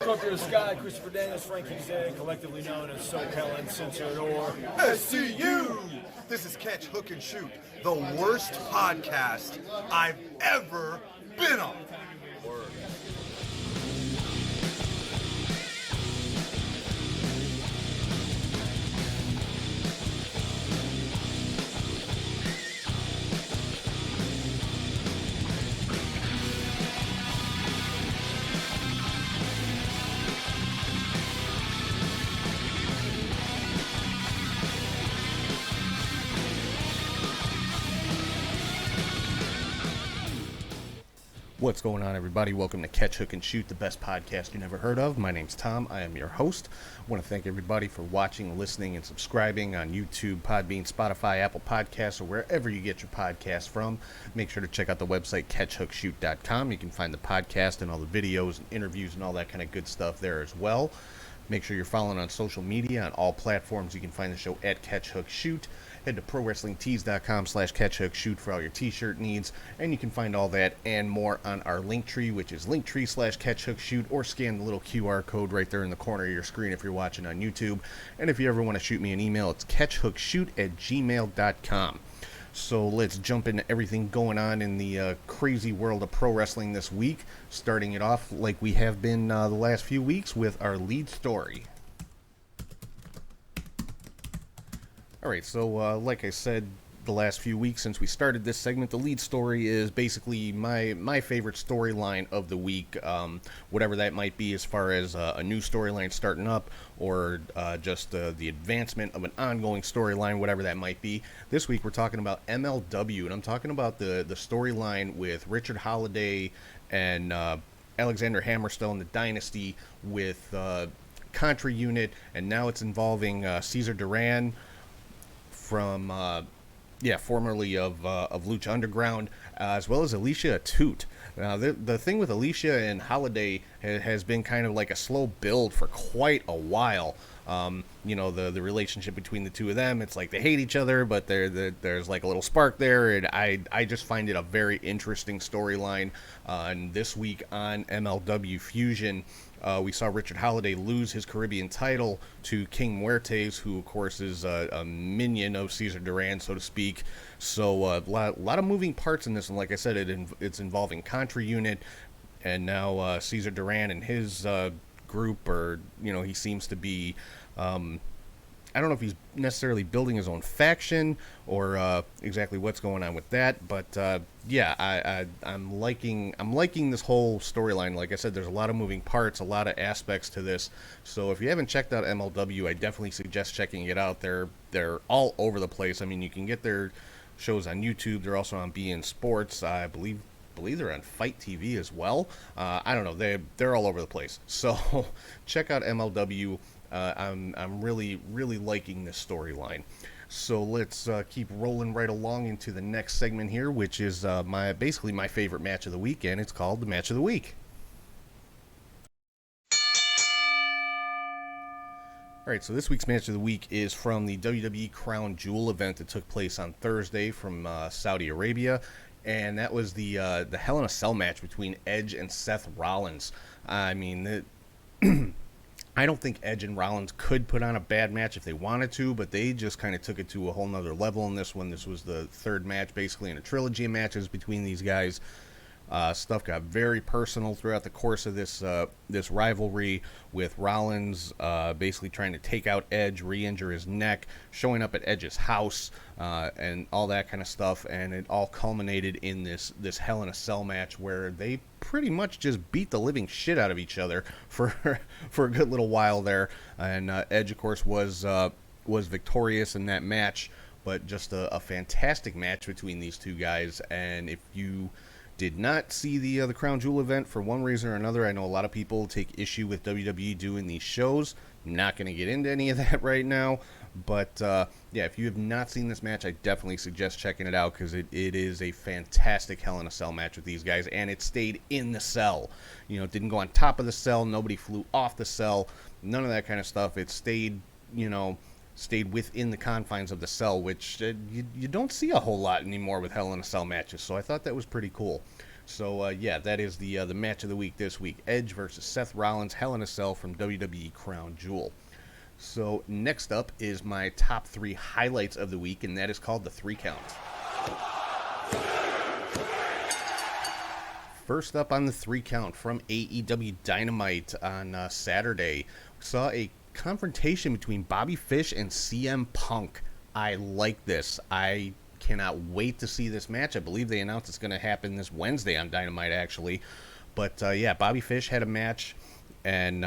Come through the sky, Christopher Daniels, Frankie Zay, collectively known as SoCal Uncensored or SCU! This is Catch, Hook, and Shoot, the worst podcast I've ever been on. Word. What's going on, everybody? Welcome to Catch, Hook, and Shoot, the best podcast you never heard of. My name's Tom. I am your host. I want to thank everybody for watching, listening, and subscribing on YouTube, Podbean, Spotify, Apple Podcasts, or wherever you get your podcasts from. Make sure to check out the website, catchhookshoot.com. You can find the podcast and all the videos and interviews and all that kind of good stuff there as well. Make sure you're following on social media on all platforms. You can find the show at Catch, Hook, Shoot. Head to ProWrestlingTees.com/CatchHookShoot for all your t-shirt needs, and you can find all that and more on our Linktree, which is Linktree/CatchHookShoot, or scan the little QR code right there in the corner of your screen if you're watching on YouTube. And if you ever want to shoot me an email, it's catchhookshoot@gmail.com. So let's jump into everything going on in the crazy world of pro wrestling this week, starting it off like we have been the last few weeks with our lead story. Alright, so like I said, the last few weeks since we started this segment, the lead story is basically my favorite storyline of the week, whatever that might be as far as a new storyline starting up or just the advancement of an ongoing storyline, whatever that might be. This week we're talking about MLW, and I'm talking about the storyline with Richard Holiday and Alexander Hammerstone, the Dynasty, with Contra Unit, and now it's involving Cesar Duran from formerly of Lucha Underground, as well as Alicia Atout. Now, the thing with Alicia and Holiday has been kind of like a slow build for quite a while. You know, the relationship between the two of them, it's like they hate each other, but there's like a little spark there, and I just find it a very interesting storyline. And this week on MLW Fusion, we saw Richard Holiday lose his Caribbean title to King Muertes, who, of course, is a minion of Cesar Duran, so to speak. So a lot of moving parts in this, and like I said, it's involving Contra Unit, and now Cesar Duran and his group, or, you know, he seems to be... I don't know if he's necessarily building his own faction or exactly what's going on with that, but yeah, I'm liking this whole storyline. Like I said, there's a lot of moving parts, a lot of aspects to this. So if you haven't checked out MLW, I definitely suggest checking it out. They're all over the place. I mean, you can get their shows on YouTube. They're also on beIN Sports. I believe they're on Fight TV as well. I don't know. They're all over the place. So check out MLW. I'm really liking this storyline. So let's keep rolling right along into the next segment here, which is basically my favorite match of the week, and it's called the Match of the Week. Alright, so this week's Match of the Week is from the WWE Crown Jewel event that took place on Thursday from Saudi Arabia, and that was the Hell in a Cell match between Edge and Seth Rollins. I mean, I don't think Edge and Rollins could put on a bad match if they wanted to, but they just kind of took it to a whole nother level in this one. This was the third match, basically, in a trilogy of matches between these guys. Stuff got very personal throughout the course of this rivalry, with Rollins basically trying to take out Edge, re-injure his neck, showing up at Edge's house, and all that kind of stuff. And it all culminated in this Hell in a Cell match where they pretty much just beat the living shit out of each other for a good little while there. And Edge, of course, was victorious in that match, but just a fantastic match between these two guys. And if you did not see the Crown Jewel event for one reason or another, I know a lot of people take issue with WWE doing these shows. I'm not going to get into any of that right now, but yeah, if you have not seen this match, I definitely suggest checking it out, because it is a fantastic Hell in a Cell match with these guys, and it stayed in the cell. You know, it didn't go on top of the cell, nobody flew off the cell, none of that kind of stuff. It stayed, you know, stayed within the confines of the cell, which you don't see a whole lot anymore with Hell in a Cell matches, so I thought that was pretty cool. So yeah, that is the match of the week this week: Edge versus Seth Rollins, Hell in a Cell from WWE Crown Jewel. So next up is my top 3 highlights of the week, and that is called the 3 count. First up on the 3 count from AEW Dynamite on Saturday, we saw a confrontation between Bobby Fish and CM Punk. I like this. I cannot wait to see this match. I believe they announced it's going to happen this Wednesday on Dynamite, actually. But yeah, Bobby Fish had a match and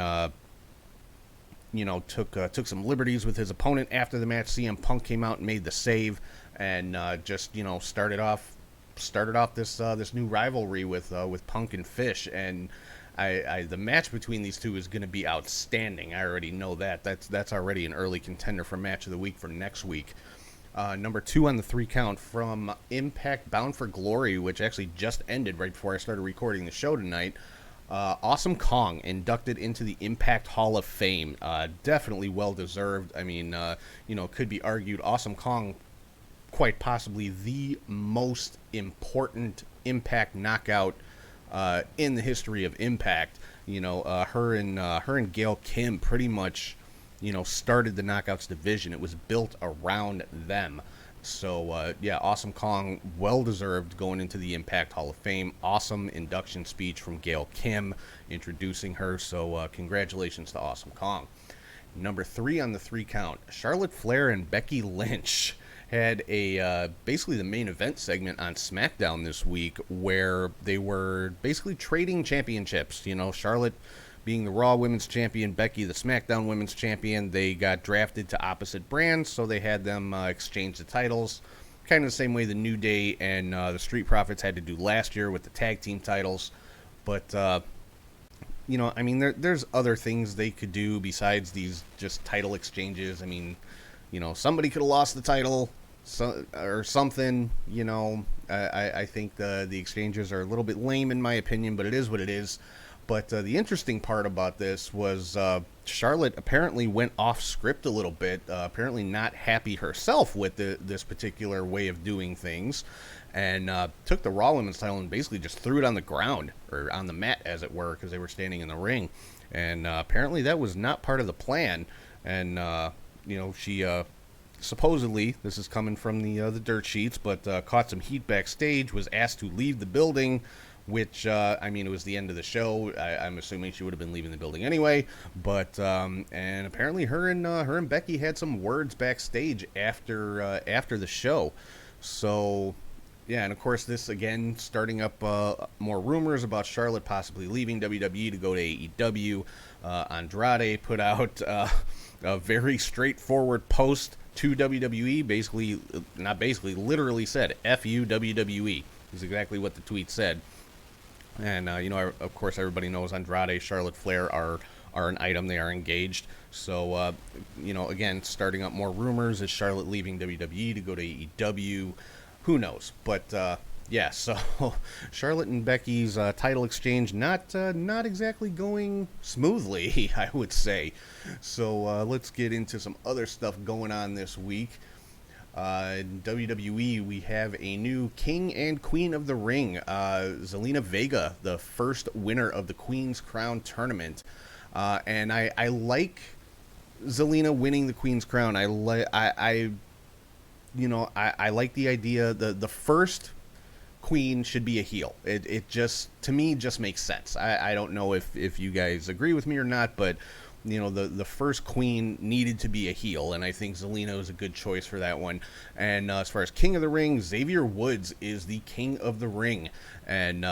took some liberties with his opponent after the match. CM Punk came out and made the save, and just started off this new rivalry with Punk and Fish. And the match between these two is going to be outstanding. I already know that. That's already an early contender for match of the week for next week. Number 2 on the 3 count from Impact Bound for Glory, which actually just ended right before I started recording the show tonight. Awesome Kong inducted into the Impact Hall of Fame. Definitely well deserved. I mean, could be argued Awesome Kong quite possibly the most important Impact knockout in the history of Impact. Her and Gail Kim pretty much started the Knockouts division. It was built around them. So, yeah, Awesome Kong, well-deserved going into the Impact Hall of Fame. Awesome induction speech from Gail Kim introducing her. So, congratulations to Awesome Kong. Number 3 on the 3 count, Charlotte Flair and Becky Lynch had a basically the main event segment on Smackdown this week, where they were basically trading championships. Charlotte being the Raw Women's Champion, Becky the SmackDown Women's Champion. They got drafted to opposite brands, so they had them exchange the titles, kind of the same way the New Day and the Street Profits had to do last year with the tag team titles. But there's other things they could do besides these just title exchanges. I mean, somebody could have lost the title or something. I think the exchanges are a little bit lame in my opinion, but it is what it is. But the interesting part about this was Charlotte apparently went off script a little bit, apparently not happy herself with this particular way of doing things, and took the Raw Women's title and basically just threw it on the ground, or on the mat as it were, because they were standing in the ring. And apparently that was not part of the plan. And, she supposedly, this is coming from the dirt sheets, but caught some heat backstage, was asked to leave the building, which, it was the end of the show. I'm assuming she would have been leaving the building anyway. But, and apparently her and Becky had some words backstage after the show. So, yeah, and of course this, again, starting up more rumors about Charlotte possibly leaving WWE to go to AEW. Andrade put out a very straightforward post to WWE, literally said, F you, WWE, is exactly what the tweet said. And, of course, everybody knows Andrade, Charlotte Flair are an item. They are engaged. So, again, starting up more rumors. Is Charlotte leaving WWE to go to AEW? Who knows? But, yeah, so Charlotte and Becky's title exchange not exactly going smoothly, I would say. So let's get into some other stuff going on this week. In WWE, we have a new King and Queen of the Ring, Zelina Vega, the first winner of the Queen's Crown tournament. And I like Zelina winning the Queen's Crown. I like the idea. The first Queen should be a heel. It just, to me, just makes sense. I don't know if you guys agree with me or not, but the first Queen needed to be a heel, and I think Zelina is a good choice for that one. And as far as King of the Ring, Xavier Woods is the King of the Ring, and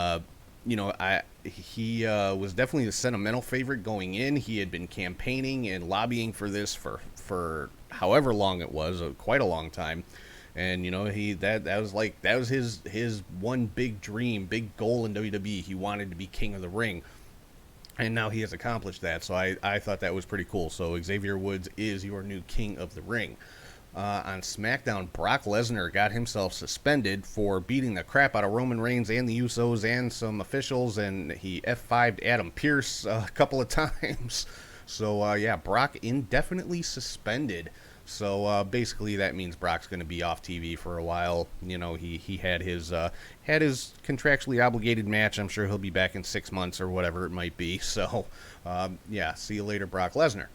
he was definitely the sentimental favorite going in. He had been campaigning and lobbying for this for however long it was, quite a long time. And that was his one big dream, big goal in WWE. He wanted to be King of the Ring. And now he has accomplished that, so I thought that was pretty cool. So Xavier Woods is your new King of the Ring. On SmackDown, Brock Lesnar got himself suspended for beating the crap out of Roman Reigns and the Usos and some officials, and he F5'd Adam Pearce a couple of times. So, yeah, Brock indefinitely suspended. So basically, that means Brock's going to be off TV for a while. You know, he had his contractually obligated match. I'm sure he'll be back in 6 months or whatever it might be. So yeah, see you later, Brock Lesnar.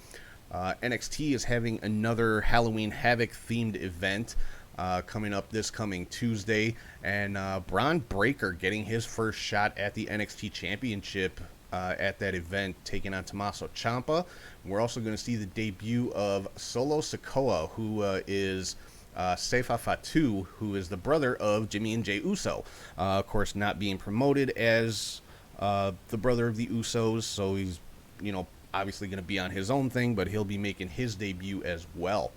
NXT is having another Halloween Havoc themed event coming up this coming Tuesday, and Braun Breaker getting his first shot at the NXT Championship at that event, taking on Tommaso Ciampa. We're also going to see the debut of Solo Sikoa, who is Seifa Fatu, who is the brother of Jimmy and Jey Uso. Of course, not being promoted as the brother of the Usos, so he's, you know, obviously going to be on his own thing, but he'll be making his debut as well.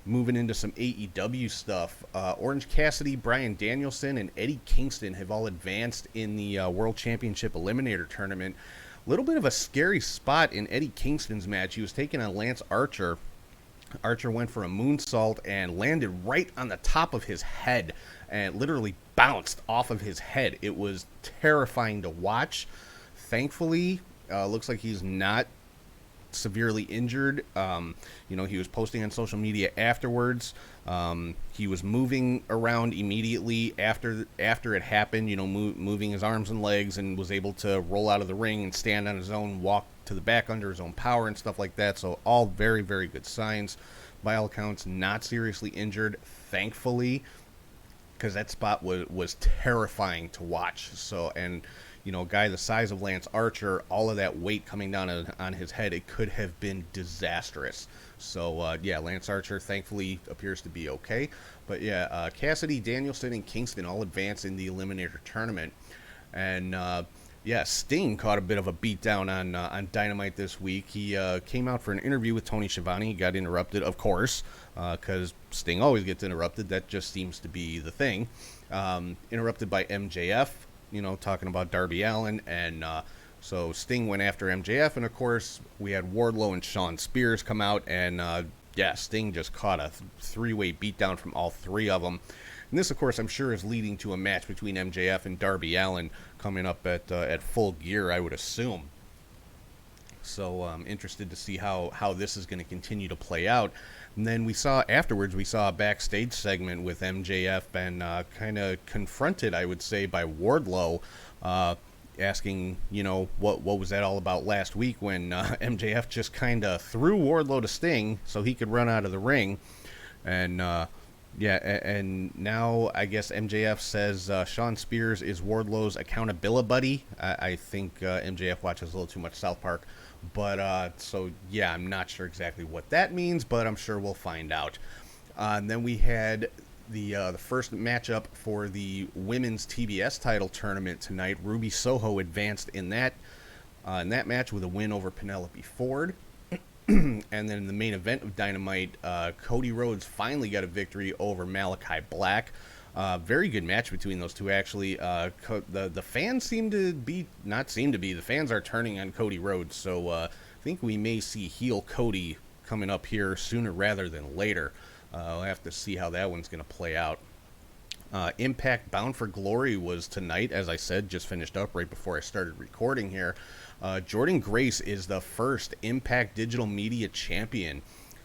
Moving into some AEW stuff, Orange Cassidy, Bryan Danielson, and Eddie Kingston have all advanced in the World Championship Eliminator Tournament. A little bit of a scary spot in Eddie Kingston's match. He was taking on Lance Archer. Archer went for a moonsault and landed right on the top of his head and literally bounced off of his head. It was terrifying to watch. Thankfully, looks like he's not severely injured. You know, he was posting on social media afterwards. He was moving around immediately after it happened, you know, moving his arms and legs, and was able to roll out of the ring and stand on his own, walk to the back under his own power and stuff like that. So all very, very good signs. By all accounts, not seriously injured, thankfully, because that spot was terrifying to watch. So, and you know, a guy the size of Lance Archer, all of that weight coming down on his head, it could have been disastrous. So, yeah, Lance Archer thankfully appears to be okay. But, yeah, Cassidy, Danielson, and Kingston all advance in the Eliminator Tournament. And, yeah, Sting caught a bit of a beatdown on Dynamite this week. He came out for an interview with Tony Schiavone. He got interrupted, of course, because Sting always gets interrupted. That just seems to be the thing. Interrupted by MJF. You know, talking about Darby Allin, and so Sting went after MJF, and of course we had Wardlow and Shawn Spears come out, and yeah, Sting just caught a three-way beatdown from all three of them. And this, of course, I'm sure is leading to a match between MJF and Darby Allin coming up at Full Gear, I would assume. So I'm interested to see how this is going to continue to play out. And then we saw a backstage segment with MJF and kind of confronted, I would say, by Wardlow, asking, you know, what was that all about last week when MJF just kind of threw Wardlow to Sting so he could run out of the ring. And yeah, and now I guess MJF says Shawn Spears is Wardlow's accountability buddy. I think MJF watches a little too much South Park. But, so, yeah, I'm not sure exactly what that means, but I'm sure we'll find out. And then we had the first matchup for the women's TBS title tournament tonight. Ruby Soho advanced in that match with a win over Penelope Ford. And then in the main event of Dynamite, Cody Rhodes finally got a victory over Malachi Black. Very good match between those two, actually. The fans the fans are turning on Cody Rhodes, so I think we may see heel Cody coming up here sooner rather than later. We'll have to see how that one's going to play out. Impact Bound for Glory was tonight, as I said, just finished up right before I started recording here. Jordynne Grace is the first Impact Digital Media champion,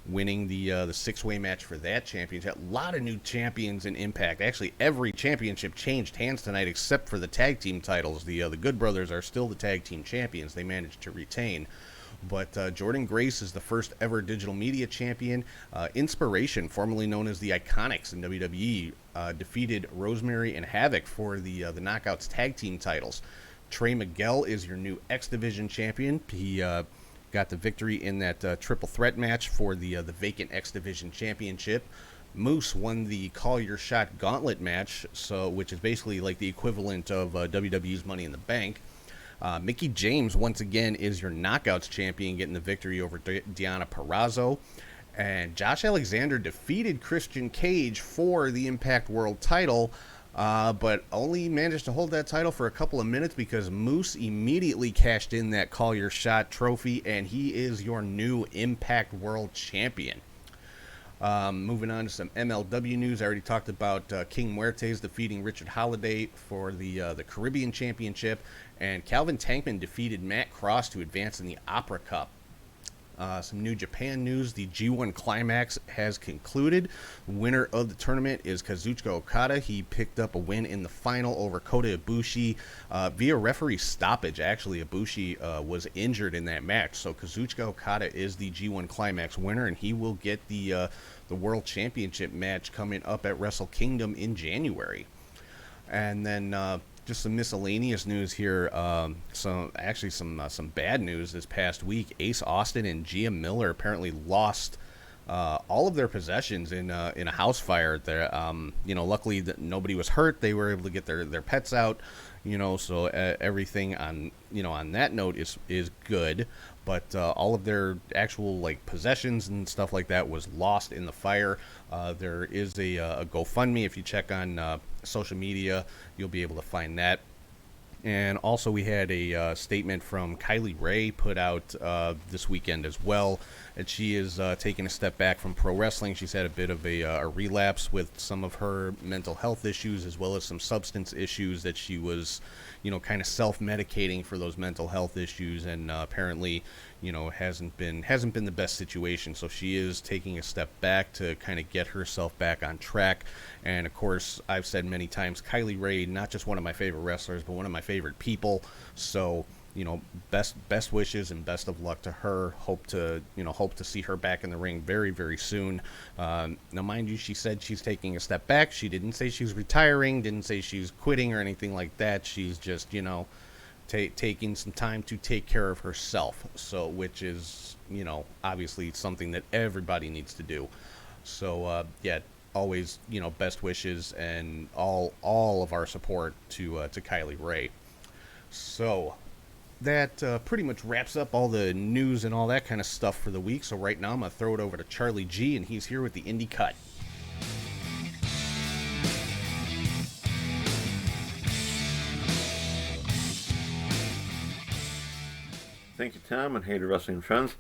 winning the six-way match for that championship. A lot of new champions in Impact. Actually, every championship changed hands tonight except for the tag team titles. The Good Brothers are still the tag team champions. They managed to retain. But Jordynne Grace is the first ever digital media champion. Inspiration, formerly known as the Iconics in WWE, defeated Rosemary and Havoc for the Knockouts tag team titles. Trey Miguel is your new X Division champion. He got the victory in that triple threat match for the vacant X Division championship. Moose won the Call Your Shot Gauntlet match, which is basically like the equivalent of WWE's Money in the Bank. Mickie James, once again, is your Knockouts champion, getting the victory over Deonna Purrazzo. And Josh Alexander defeated Christian Cage for the Impact World title, but only managed to hold that title for a couple of minutes because Moose immediately cashed in that Call Your Shot trophy, and he is your new Impact World champion. Moving on to some MLW news. I already talked about King Muertes defeating Richard Holiday for the Caribbean Championship, and Calvin Tankman defeated Matt Cross to advance in the Opera Cup. Some New Japan news. The G1 Climax has concluded. The winner of the tournament is Kazuchika Okada. He picked up a win in the final over Kota Ibushi via referee stoppage. Actually, Ibushi was injured in that match. So Kazuchika Okada is the G1 Climax winner, and he will get the World Championship match coming up at Wrestle Kingdom in January. And then just some miscellaneous news here. Some bad news this past week. Ace Austin and Gia Miller apparently lost all of their possessions in a house fire. There, luckily nobody was hurt. They were able to get their pets out. So everything on that note is good. But all of their actual possessions and stuff like that was lost in the fire. There is a GoFundMe. If you check on social media, you'll be able to find that. And also we had a statement from Kylie Ray put out this weekend as well, that she is taking a step back from pro wrestling. She's had a bit of a relapse with some of her mental health issues, as well as some substance issues that she was, kind of self-medicating for those mental health issues, and apparently, hasn't been the best situation. So she is taking a step back to kind of get herself back on track. And of course, I've said many times, Kylie Ray, not just one of my favorite wrestlers, but one of my favorite people. So, best wishes and best of luck to her. Hope to see her back in the ring very, very soon. Now, mind you, she said she's taking a step back. She didn't say she's retiring, didn't say she's quitting or anything like that. She's just, taking some time to take care of herself. So, which is, obviously something that everybody needs to do. So, always, best wishes and all of our support to Kylie Ray. So that pretty much wraps up all the news and all that kind of stuff for the week. So right now I'm going to throw it over to Charlie G, and he's here with the Indie Cut. Thank you, Tom, and hey to wrestling friends.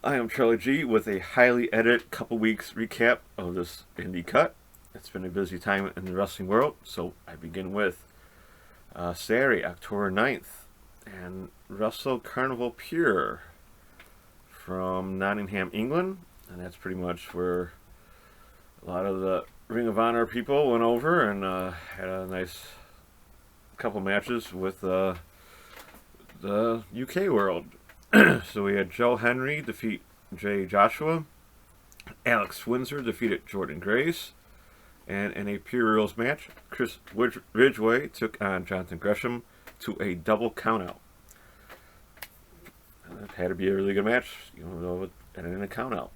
I am Charlie G with a highly edited couple weeks recap of this Indie Cut. It's been a busy time in the wrestling world, so I begin with Saturday, October 9th, and Wrestle Carnival Pure from Nottingham, England, and that's pretty much where a lot of the Ring of Honor people went over and had a nice couple matches with the UK world. So we had Joe Henry defeat Jay Joshua, Alex Windsor defeated Jordan Grace, and in a Pure Rules match, Chris Ridgway took on Jonathan Gresham to a double countout. It had to be a really good match, though it ended in a countout.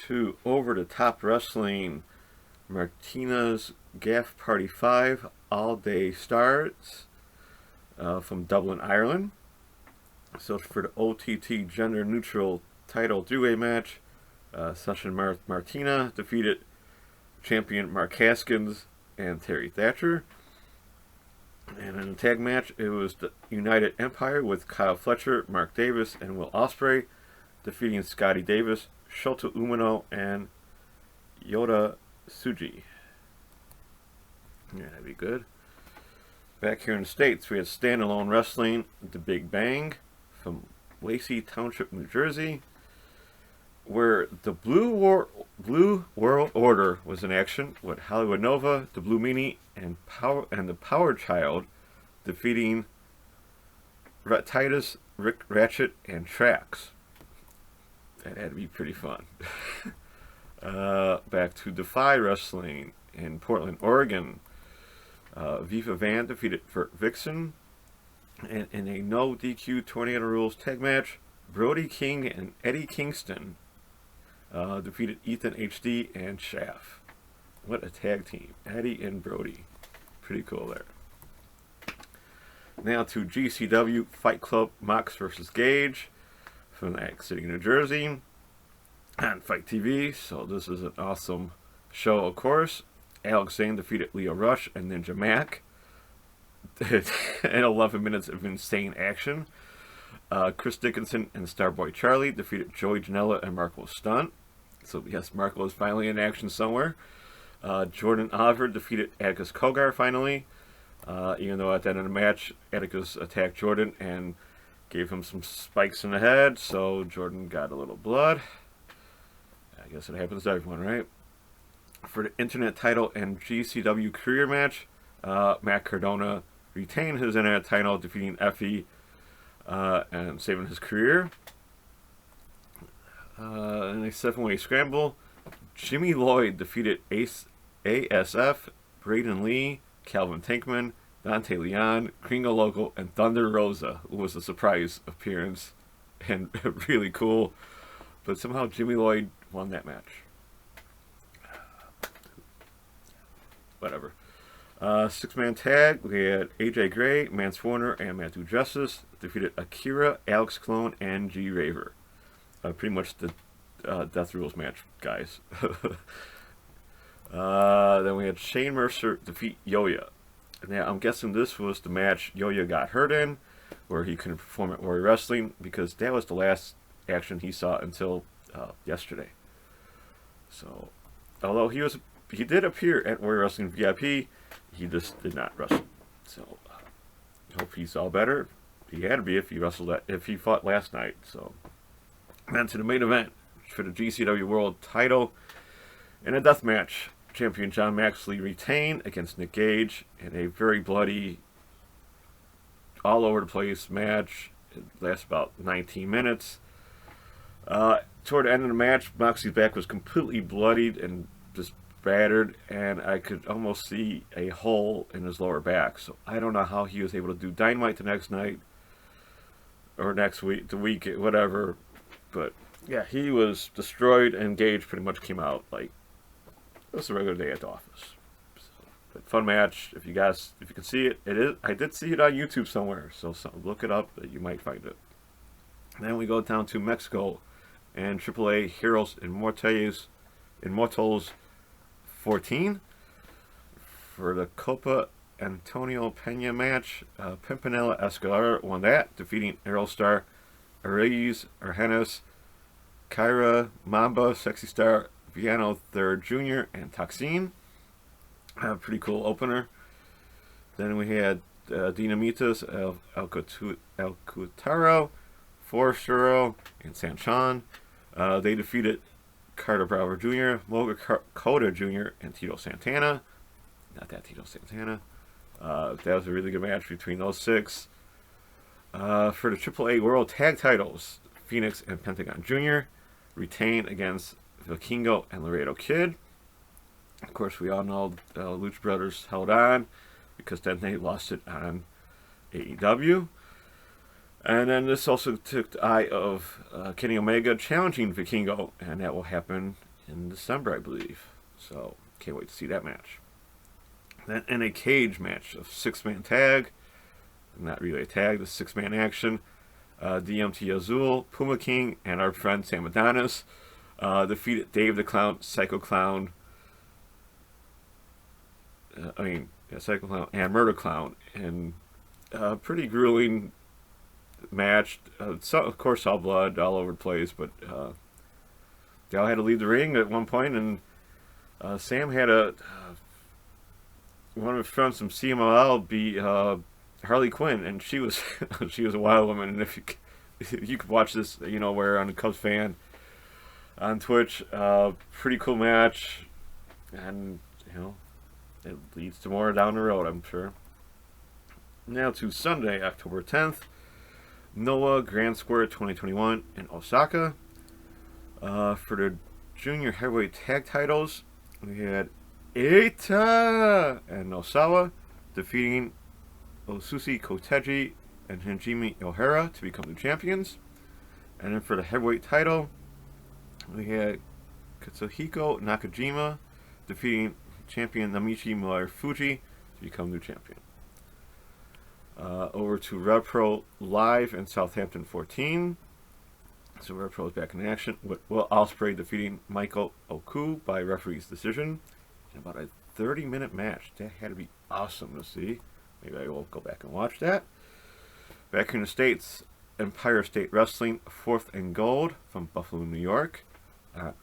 To Over the Top Wrestling, Martina's Gaff Party 5 All Day Starts from Dublin, Ireland. So for the OTT Gender Neutral Title Three-Way match, Session Martina defeated champion Mark Haskins and Terry Thatcher. And in a tag match, it was the United Empire with Kyle Fletcher, Mark Davis, and Will Ospreay defeating Scotty Davis, Shota Umino, and Yota Tsuji. Yeah, that'd be good. Back here in the States, we had Standalone Wrestling, The Big Bang, from Lacey Township, New Jersey, where the Blue World Order was in action with Hollywood Nova, the Blue Meanie, and the Power Child defeating Titus, Rick Ratchet, and Trax. That had to be pretty fun. Back to Defy Wrestling in Portland, Oregon. Viva Van defeated Vixen. And in a no DQ Tornado Rules tag match, Brody King and Eddie Kingston defeated Ethan HD and Shaft. What a tag team. Eddie and Brody. Pretty cool there. Now to GCW Fight Club Mox vs. Gage from Atlantic City, New Jersey on Fight TV. So this is an awesome show, of course. Alex Zane defeated Leo Rush and Ninja Mac in 11 minutes of insane action. Chris Dickinson and Starboy Charlie defeated Joey Janela and Marco Stunt. So yes, Marco is finally in action somewhere. Jordan Oliver defeated Atticus Kogar finally. Even though at the end of the match, Atticus attacked Jordan and gave him some spikes in the head, so Jordan got a little blood. I guess it happens to everyone, right? For the Internet title and GCW career match, Matt Cardona retained his Internet title, defeating Effie and saving his career. In a 7-way scramble, Jimmy Lloyd defeated ASF, Braden Lee, Calvin Tankman, Dante Leon, Gringo Loco, and Thunder Rosa, who was a surprise appearance and really cool. But somehow Jimmy Lloyd won that match. Whatever. 6-man tag, we had AJ Gray, Mance Warner, and Matthew Justice defeated Akira, Alex Clone, and G Raver. Pretty much the Death Rules match, guys. Then we had Shane Mercer defeat Yo-Yo. Now, I'm guessing this was the match Yo-Yo got hurt in, where he couldn't perform at Warrior Wrestling, because that was the last action he saw until yesterday. So, although he did appear at Warrior Wrestling VIP, he just did not wrestle. So, I hope he's all better. He had to be if he fought last night. So, then to the main event for the GCW World Title in a death match. Champion John Maxley retained against Nick Gage in a very bloody, all over the place match. It lasted about 19 minutes. Toward the end of the match, Moxley's back was completely bloodied and just battered, and I could almost see a hole in his lower back. So I don't know how he was able to do Dynamite the next night, or next week, the week, whatever. But yeah, he was destroyed, and Gage pretty much came out like it was a regular day at the office. So, but fun match. If you can see it, it is. I did see it on YouTube somewhere, so look it up. You might find it. And then we go down to Mexico, and AAA Heroes Immortals 14 for the Copa Antonio Pena match. Pimpinella Escalar won that, defeating Aerostar, Araiz, Argenis, Kyra, Mamba, Sexy Star, Viano Third Jr., and Toxin. Pretty cool opener. Then we had Dinamitas, El Cutaro, Forestero, and Sanchan. They defeated Carter Brower Jr., Moga Cota Jr., and Tito Santana. Not that Tito Santana. That was a really good match between those 6. For the AAA World Tag Titles, Phoenix and Pentagon Jr. retained against Vikingo and Laredo Kid. Of course, we all know Lucha Brothers held on because then they lost it on AEW. And then this also took the eye of Kenny Omega challenging Vikingo, and that will happen in December, I believe. So, can't wait to see that match. Then in a cage match of 6-man tag, not really a tag, the 6-man action, DMT Azul, Puma King, and our friend Sam Adonis defeated Dave the Clown, Psycho Clown, Psycho Clown and Murder Clown in a pretty grueling match. Of course, all blood all over the place, but they all had to leave the ring at one point, and Sam had one of his friends from CMLL be Harley Quinn, and she was she was a wild woman. And if you could watch this, where on the Cubs fan on Twitch, pretty cool match, and it leads to more down the road, I'm sure. Now to Sunday, October 10th, Noah Grand Square 2021 in Osaka. For the junior heavyweight tag titles, we had Eita and Nosawa defeating Osusi Koteji and Hajime Ohara to become the champions. And then for the heavyweight title, we had Katsuhiko Nakajima defeating champion Namichi Marufuji to become new champion. Over to Rev Pro Live in Southampton 14. So Rev Pro is back in action with Will Ospreay defeating Michael Oku by referee's decision in about a 30-minute match. That had to be awesome to see. Maybe I will go back and watch that. Back in the States, Empire State Wrestling 4th and Gold from Buffalo, New York,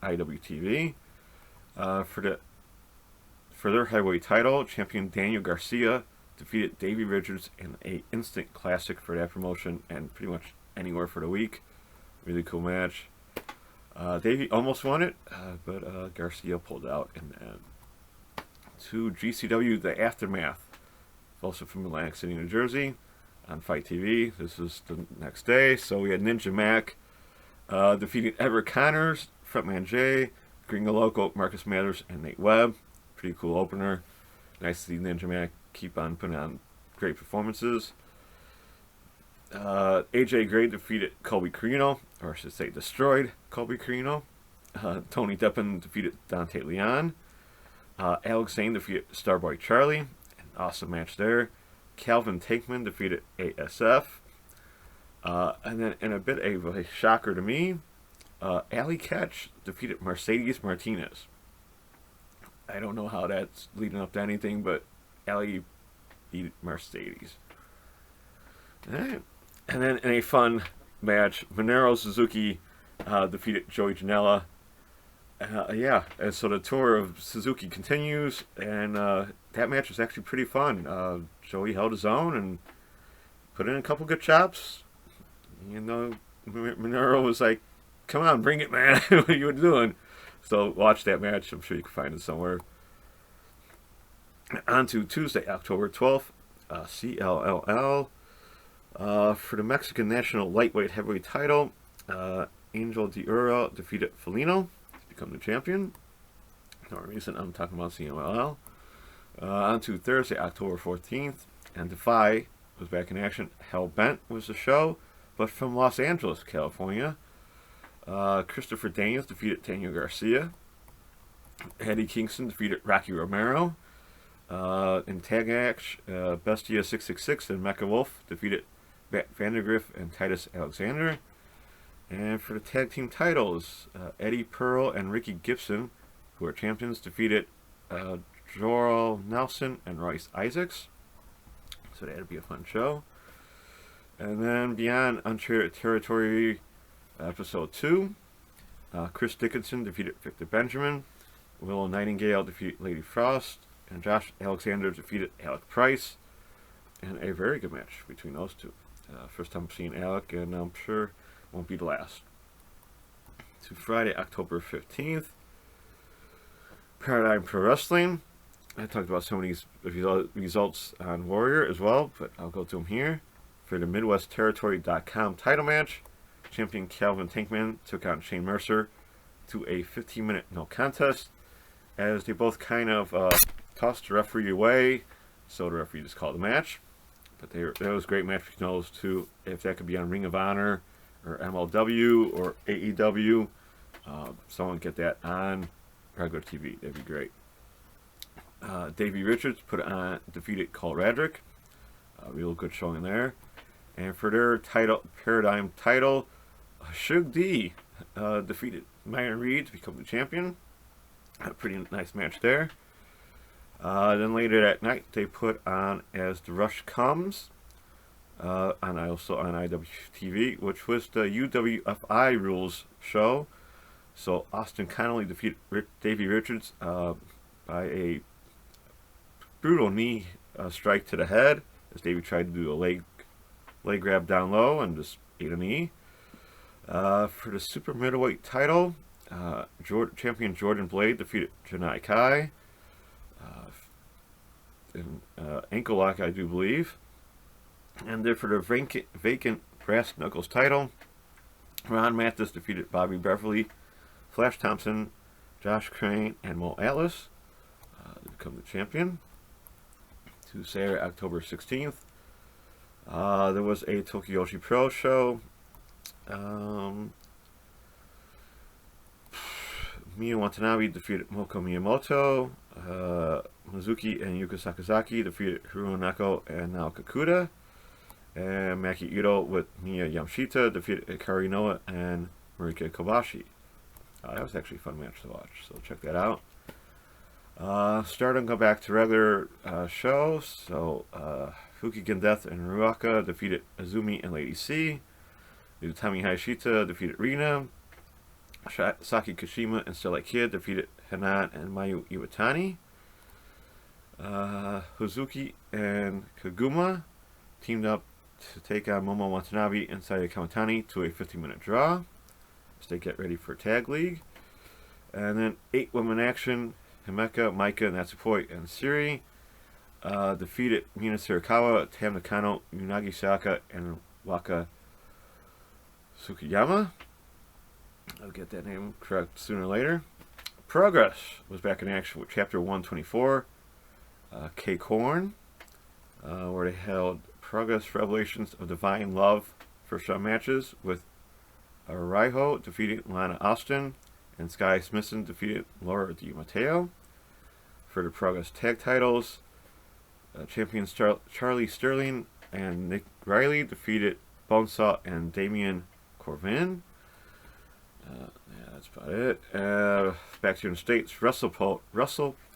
IWTV. For their heavyweight title, champion Daniel Garcia defeated Davey Richards in a instant classic for that promotion and pretty much anywhere for the week. Really cool match. Davey almost won it, but Garcia pulled out in the end. To GCW, The Aftermath, also from Atlantic City, New Jersey, on Fight TV. This is the next day. So we had Ninja Mac defeating Everett Connors, Frontman Jay, Gringo Loco, Marcus Mathers, and Nate Webb. Pretty cool opener. Nice to see Ninja Mac keep on putting on great performances. AJ Gray defeated Colby Carino, or I should say destroyed Colby Carino. Tony Deppen defeated Dante Leon. Alex Zane defeated Starboy Charlie. An awesome match there. Calvin Takeman defeated ASF. And then in a bit of a shocker to me, Allie Ketch defeated Mercedes Martinez. I don't know how that's leading up to anything, but Allie beat Mercedes. Alright. And then in a fun match, Minoru Suzuki defeated Joey Janela. And so the tour of Suzuki continues, and that match was actually pretty fun. Joey held his own and put in a couple good chops. You know, Minoru was like, "Come on, bring it, man." What are you doing? So watch that match. I'm sure you can find it somewhere. On to Tuesday, October 12th, CLLL. For the Mexican National Lightweight Heavyweight title, Angel de Ura defeated Felino to become the champion. No reason I'm talking about CLLL. On to Thursday, October 14th, and Defy was back in action. Hellbent was the show, but from Los Angeles, California. Christopher Daniels defeated Daniel Garcia. Eddie Kingston defeated Rocky Romero. In tag match, Bestia 666 and Mecha Wolf defeated Matt Vandergriff and Titus Alexander. And for the tag team titles, Eddie Pearl and Ricky Gibson, who are champions, defeated Joral Nelson and Royce Isaacs. So that'd be a fun show. And then beyond Uncharted Territory, episode 2, Chris Dickinson defeated Victor Benjamin. Willow Nightingale defeated Lady Frost. And Josh Alexander defeated Alec Price. And a very good match between those two. First time seeing Alec, and I'm sure won't be the last. To Friday, October 15th, Paradigm Pro Wrestling. I talked about some of these results on Warrior as well, but I'll go to them here. For the MidwestTerritory.com title match, champion Calvin Tankman took on Shane Mercer to a 15-minute no contest, as they both kind of tossed the referee away, so the referee just called the match. But that was a great match between those two. If that could be on Ring of Honor or MLW or AEW, someone get that on regular TV. That'd be great. Davey Richards defeated Cole Radrick. Real good showing there. And for their Paradigm title, Shug D defeated Myron Reed to become the champion. A pretty nice match there. Then later that night, they put on As the Rush Comes, also on IWTV, which was the UWFI Rules show. So Austin Connolly defeated Davey Richards by a brutal knee strike to the head, as Davey tried to do a leg grab down low and just ate a knee. For the super middleweight title, champion Jordan Blade defeated Janai Kai. Ankle lock, I do believe. And then for the vacant brass knuckles title, Ron Mathis defeated Bobby Beverly, Flash Thompson, Josh Crane, and Mo Atlas to become the champion. To Saturday, October 16th, there was a Tokiyoshi Pro show. Miyu Watanabe defeated Moko Miyamoto. Mizuki and Yuka Sakazaki defeated Hiromu Nako and Naoka Kuda. And Maki Ito with Miya Yamashita defeated Hikaru Noa and Marika Kobashi. That was actually a fun match to watch, so check that out. Stardom go back to regular shows. So Fukigen Death and Ruaka defeated Azumi and Lady C. Utami Hayashita defeated Rina. Saki Kashima and Starlight Kid defeated Hanan and Mayu Iwatani. Hazuki and Kaguma teamed up to take on Momo Watanabe and Saya Kamatani to a 50-minute draw as they get ready for Tag League. And then 8-woman action. Himeka, Maika, Natsupoi, and Siri defeated Mina Shirakawa, Tam Nakano, Unagi Sayaka, and Waka Tsukiyama. I'll get that name correct sooner or later. Progress was back in action with Chapter 124, K-Corn, where they held Progress Revelations of Divine Love first round matches with Araiho defeating Lana Austin, and Sky Smithson defeated Laura Di Matteo. For the Progress Tag Titles, champions Charlie Sterling and Nick Riley defeated Bonesaw and Damian Corvin. Yeah, that's about it. Back to the States, Russell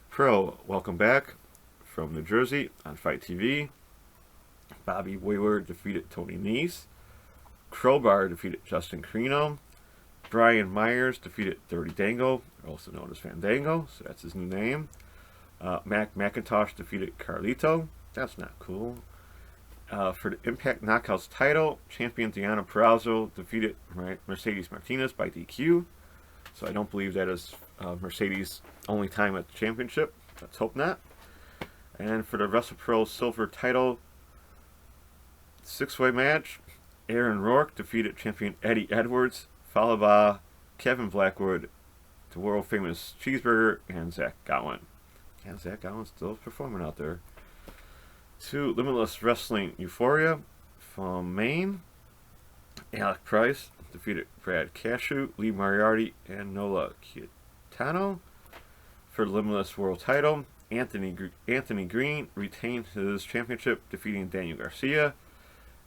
Pro, welcome back from New Jersey on Fight TV. Bobby Wayward defeated Tony Nese. Crowbar defeated Justin Carino. Brian Myers defeated Dirty Dango, also known as Fandango, so that's his new name. Mac McIntosh defeated Carlito. That's not cool. For the Impact Knockouts title, champion Deonna Purrazzo defeated Mercedes Martinez by DQ. So I don't believe that is Mercedes' only time at the championship. Let's hope not. And for the WrestlePro Silver title, 6-way match, Aaron Rourke defeated champion Eddie Edwards, followed by Kevin Blackwood, the world famous Cheeseburger, and Zach Gowen. And Zach Gowen's still performing out there. To Limitless Wrestling Euphoria from Maine, Alec Price defeated Brad Cashew, Lee Moriarty, and Nola Kitano. For the Limitless World title, Anthony Green retained his championship, defeating Daniel Garcia.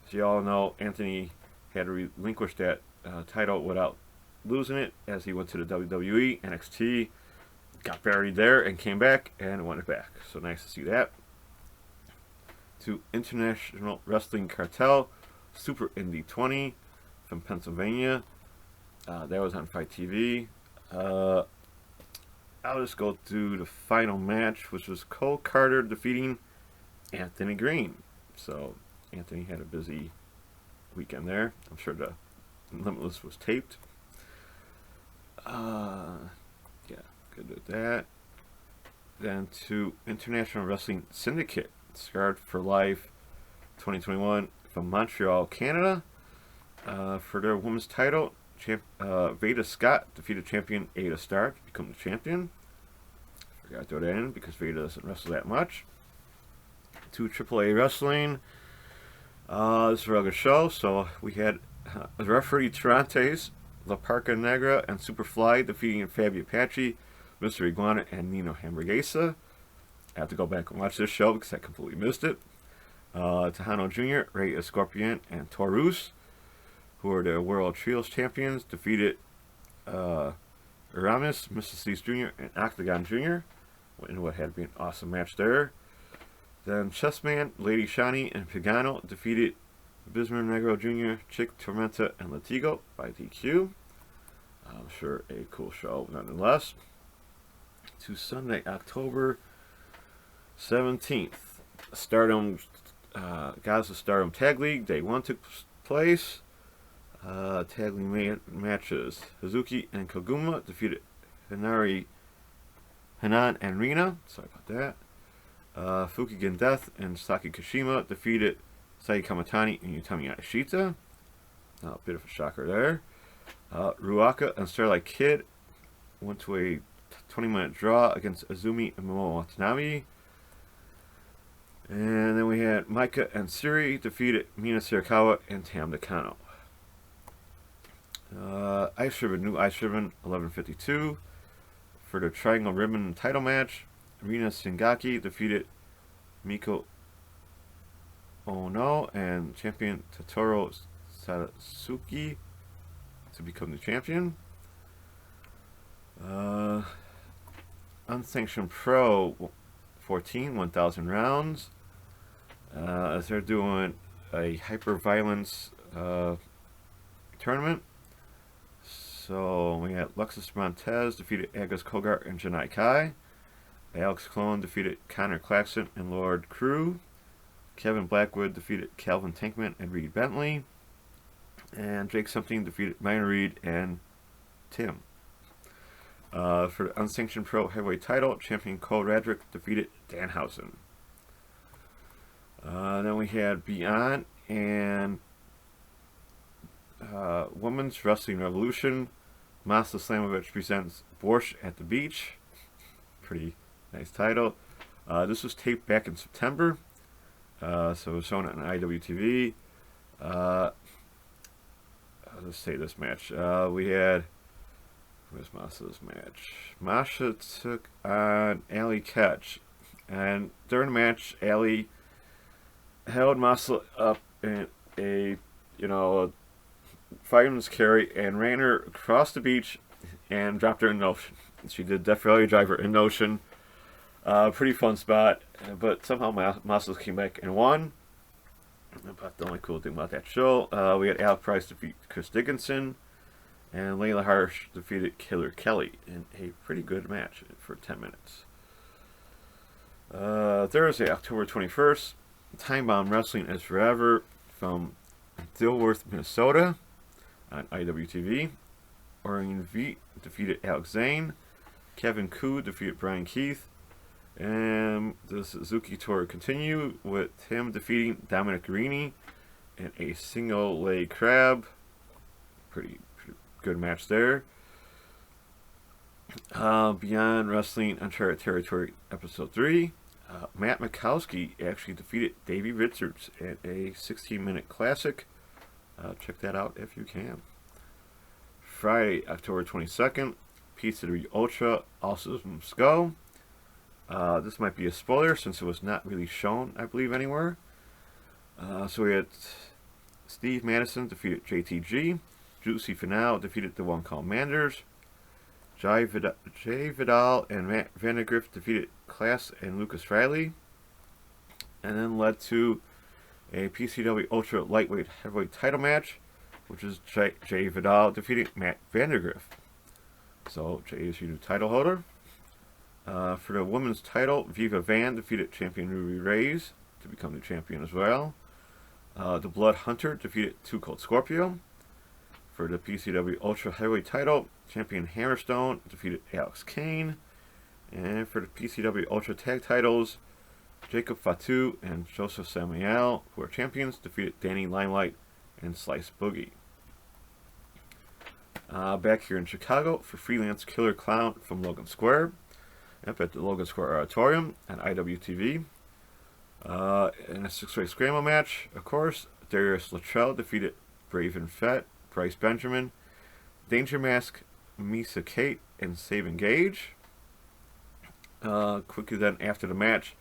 As you all know, Anthony had to relinquish that title without losing it as he went to the WWE, NXT, got buried there and came back and won it back. So nice to see that. To International Wrestling Cartel, Super Indie 20 from Pennsylvania. That was on Fight TV. I'll just go through the final match, which was Cole Carter defeating Anthony Green. So Anthony had a busy weekend there. I'm sure the Limitless was taped. Yeah, good with that. Then to International Wrestling Syndicate, Scarred for Life 2021 from Montreal, Canada. For their women's title, Veda Scott defeated champion Ada Starr to become the champion. Forgot to throw that in because Veda doesn't wrestle that much. To AAA Wrestling, this is a regular show, so we had referee Tarantes, La Parca Negra, and Superfly defeating Fabi Apache, Mr. Iguana, and Nino Hamburguesa. I have to go back and watch this show because I completely missed it. Tejano Jr., Rey Escorpion, and Taurus, who are the World Trios Champions, defeated Aramis, Mr. Cease Jr., and Octagon Jr. in what had been an awesome match there. Then Chessman, Lady Shani, and Pagano defeated Bismarck Negro Jr., Chick Tormenta, and Latigo by DQ. I'm sure a cool show nonetheless. To Sunday, October 17th, Stardom, Gaza Stardom Tag League Day 1 took place. Tag League matches. Hazuki and Koguma defeated Hanan and Rina. Sorry about that. Fukigen Death and Saki Kashima defeated Sai Kamatani and Utami Ashita. A bit of a shocker there. Ruaka and Starlight Kid went to a 20-minute draw against Azumi and Momo Watanabe. And then we had Maika and Siri defeated Mina Shirakawa and Tam Nakano. Ice Ribbon, new Ice Ribbon, 11:52. For the Triangle Ribbon title match, Rina Singaki defeated Miko Ono and champion Totoro Satsuki to become the champion. Unsanctioned Pro 14, 1,000 rounds. As they're doing a hyper-violence tournament. So we had Luxus Montez defeated Agus Kogar and Janai Kai. Alex Clone defeated Connor Claxton and Lord Crew. Kevin Blackwood defeated Calvin Tankman and Reed Bentley. And Jake Something defeated Minor Reed and Tim. For the Unsanctioned Pro Heavyweight title, champion Cole Radrick defeated Danhausen. Then we had Beyond and Women's Wrestling Revolution. Masa Slamovich presents Borscht at the Beach. Pretty nice title. This was taped back in September, so it was shown on IWTV. Let's say this match. We had, where's Masa's match? Masha took on Allie Ketch, and during the match, Allie held Masa up in a fireman's carry and ran her across the beach and dropped her in the ocean. She did Death Valley Driver in the ocean. Pretty fun spot, but somehow Masa came back and won. But the only cool thing about that show, we had Al Price defeat Chris Dickinson, and Layla Harsh defeated Killer Kelly in a pretty good match for 10 minutes. Thursday, October 21st, Time Bomb Wrestling is Forever from Dilworth, Minnesota on IWTV. Orion Veit defeated Alex Zane. Kevin Koo defeated Brian Keith. And the Suzuki Tour continue with him defeating Dominic Guarini in a single leg crab. Pretty good match there. Beyond Wrestling Uncharted Territory Episode 3. Matt Mikowski actually defeated Davey Richards in a 16-minute classic. Check that out if you can. Friday, October 22nd, Pizzeria Ultra, also from Skull. This might be a spoiler since it was not really shown, I believe, anywhere. So we had Steve Madison defeated JTG. Juicy Finale defeated the one called Manders. Jay Vidal and Matt Vandergriff defeated Klass and Lucas Riley. And then led to a PCW Ultra Lightweight Heavyweight title match, which is Jay Vidal defeating Matt Vandergriff. So Jay is your new title holder. For the women's title, Viva Van defeated champion Ruby Reyes to become the champion as well. The Blood Hunter defeated 2econd Scorpio. For the PCW Ultra Heavyweight title, champion Hammerstone defeated Alex Kane. And for the PCW Ultra Tag titles, Jacob Fatu and Joseph Samuel, who are champions, defeated Danny Limelight and Slice Boogie. Back here in Chicago for Freelance Killer Clown from Logan Square. Up at the Logan Square Auditorium on IWTV. In a six-way scramble match, of course, Darius Luttrell defeated Braven Fett, Bryce Benjamin, Danger Mask, Misa Kate, and Saving Gage. Quickly then after the match,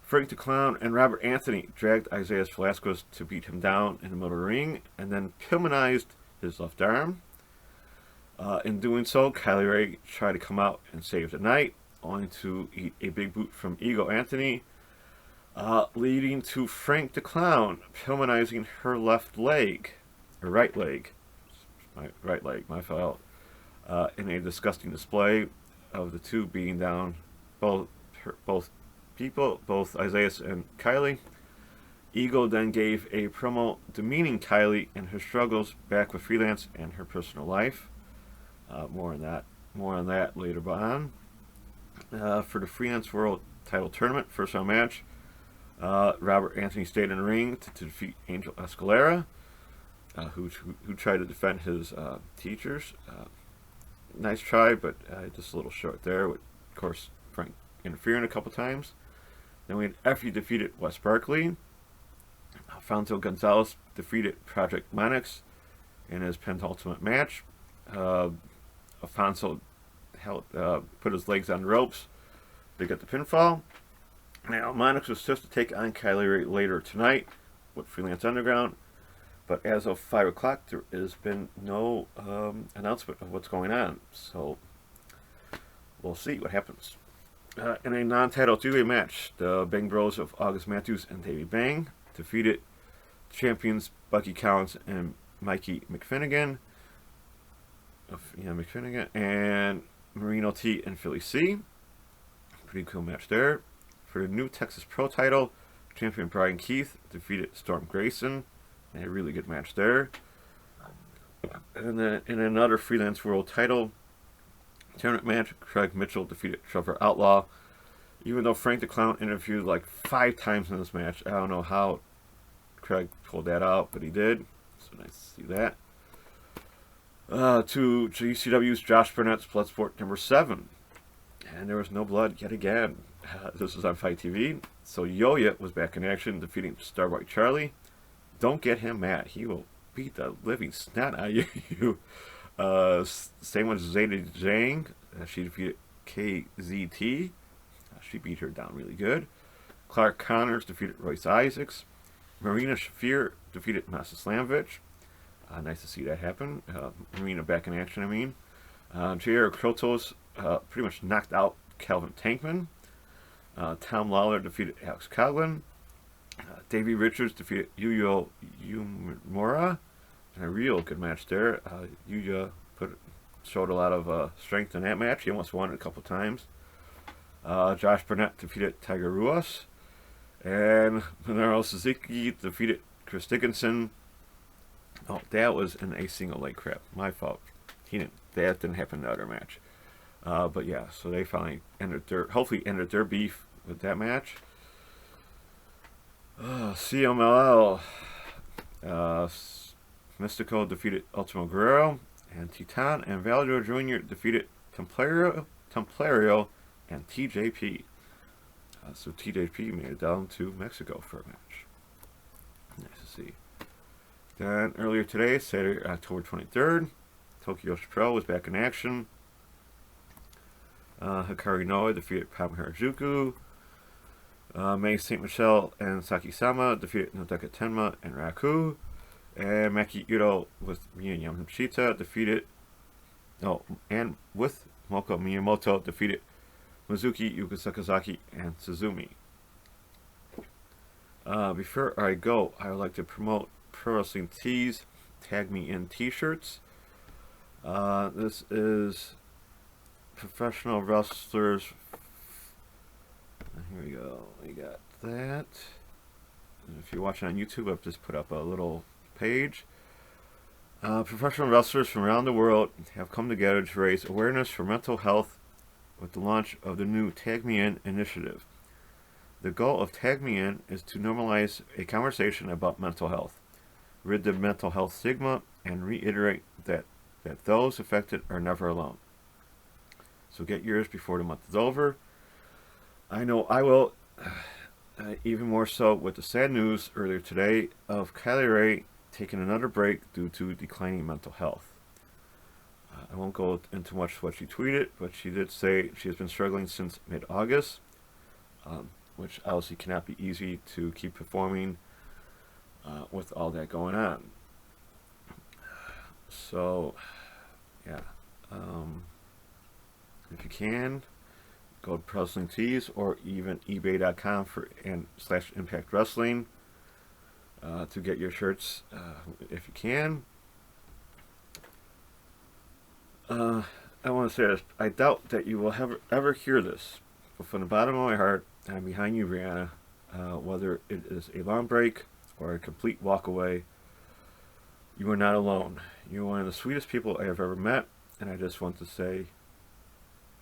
Frank the Clown and Robert Anthony dragged Isaiah Velasquez to beat him down in the middle of the ring and then Pillmanized his left arm. In doing so, Kylie Ray tried to come out and save the night, only to eat a big boot from Ego Anthony, leading to Frank the Clown Pillmanizing her left leg, or right leg, my fault, in a disgusting display of the two beating down both people, both Isaiah and Kylie. Ego then gave a promo demeaning Kylie and her struggles back with Freelance and her personal life. More on that later on. For the Freelance World Title Tournament, first round match, Robert Anthony stayed in the ring to defeat Angel Escalera, who tried to defend his teachers. Nice try, but just a little short there, with, of course, Frank interfering a couple times. Then we had Effie defeated Wes Barkley. Alfonso Gonzalez defeated Project Monix in his penultimate match. Alfonso put his legs on the ropes to get the pinfall. Now, Monix was supposed to take on Kylie Ray later tonight with Freelance Underground, but as of 5 o'clock, there has been no announcement of what's going on, so we'll see what happens. In a non-title two-way match, the Bang Bros of August Matthews and Davey Bang defeated champions Bucky Collins and Mikey McFinnigan, and Marino T and Philly C. Pretty cool match there. For the new Texas Pro title, champion Brian Keith defeated Storm Grayson. A really good match there. And then in another Freelance World title tournament match, Craig Mitchell defeated Trevor Outlaw. Even though Frank the Clown interviewed like 5 times in this match, I don't know how Craig pulled that out, but he did. So nice to see that. To GCW's Josh Burnett's Bloodsport number 7. And there was no blood yet again. This was on Fight TV. So Yoya was back in action, defeating Starboy Charlie. Don't get him mad. He will beat the living snot out of you. Same with Zeta Zhang. She defeated KZT. She beat her down really good. Clark Connors defeated Royce Isaacs. Marina Shafir defeated Masa Slamovich. Nice to see that happen. Marina back in action, I mean. J.R. Krotos pretty much knocked out Calvin Tankman. Tom Lawler defeated Alex Coughlin. Davey Richards defeated Yuya Uemura. A real good match there. Yuya showed a lot of strength in that match. He almost won it a couple times. Josh Burnett defeated Tiger Ruas. And Minoru Suzuki defeated Chris Dickinson. Oh, that was in a single leg crap. My fault. That didn't happen in the other match. But yeah, so they finally hopefully ended their beef with that match. CMLL. Mystico defeated Ultimo Guerrero. And Titan and Valador Jr. defeated Templario and TJP. So TJP made it down to Mexico for a match. Nice to see. Then earlier today, Saturday, October 23rd, Tokyo Pro was back in action. Hikari Noa defeated Pam Harajuku. May St. Michelle and Saki-sama defeated Nodeka Tenma and Raku. And Maki Ito with Miya Yamashita defeated... and with Moko Miyamoto defeated Mizuki, Yuka Sakazaki, and Suzumi. Before I go, I would like to promote Pro Wrestling Tees Tag Me In t-shirts. This is professional wrestlers. Here we go. We got that. And if you're watching on YouTube, I've just put up a little page. Professional wrestlers from around the world have come together to raise awareness for mental health with the launch of the new Tag Me In initiative. The goal of Tag Me In is to normalize a conversation about mental health, rid the mental health stigma, and reiterate that those affected are never alone. So get yours before the month is over. I know I will, even more so with the sad news earlier today of Kylie Ray taking another break due to declining mental health. I won't go into much what she tweeted, but she did say she has been struggling since mid-August, which obviously cannot be easy to keep performing with all that going on. So, yeah. If you can, go to Pro Wrestling Tees or even eBay.com /Impact Wrestling to get your shirts if you can. I want to say this. I doubt that you will ever hear this, but from the bottom of my heart, I'm behind you, Brianna. Whether it is a long break or a complete walk away, you are not alone. You're one of the sweetest people I have ever met, and I just want to say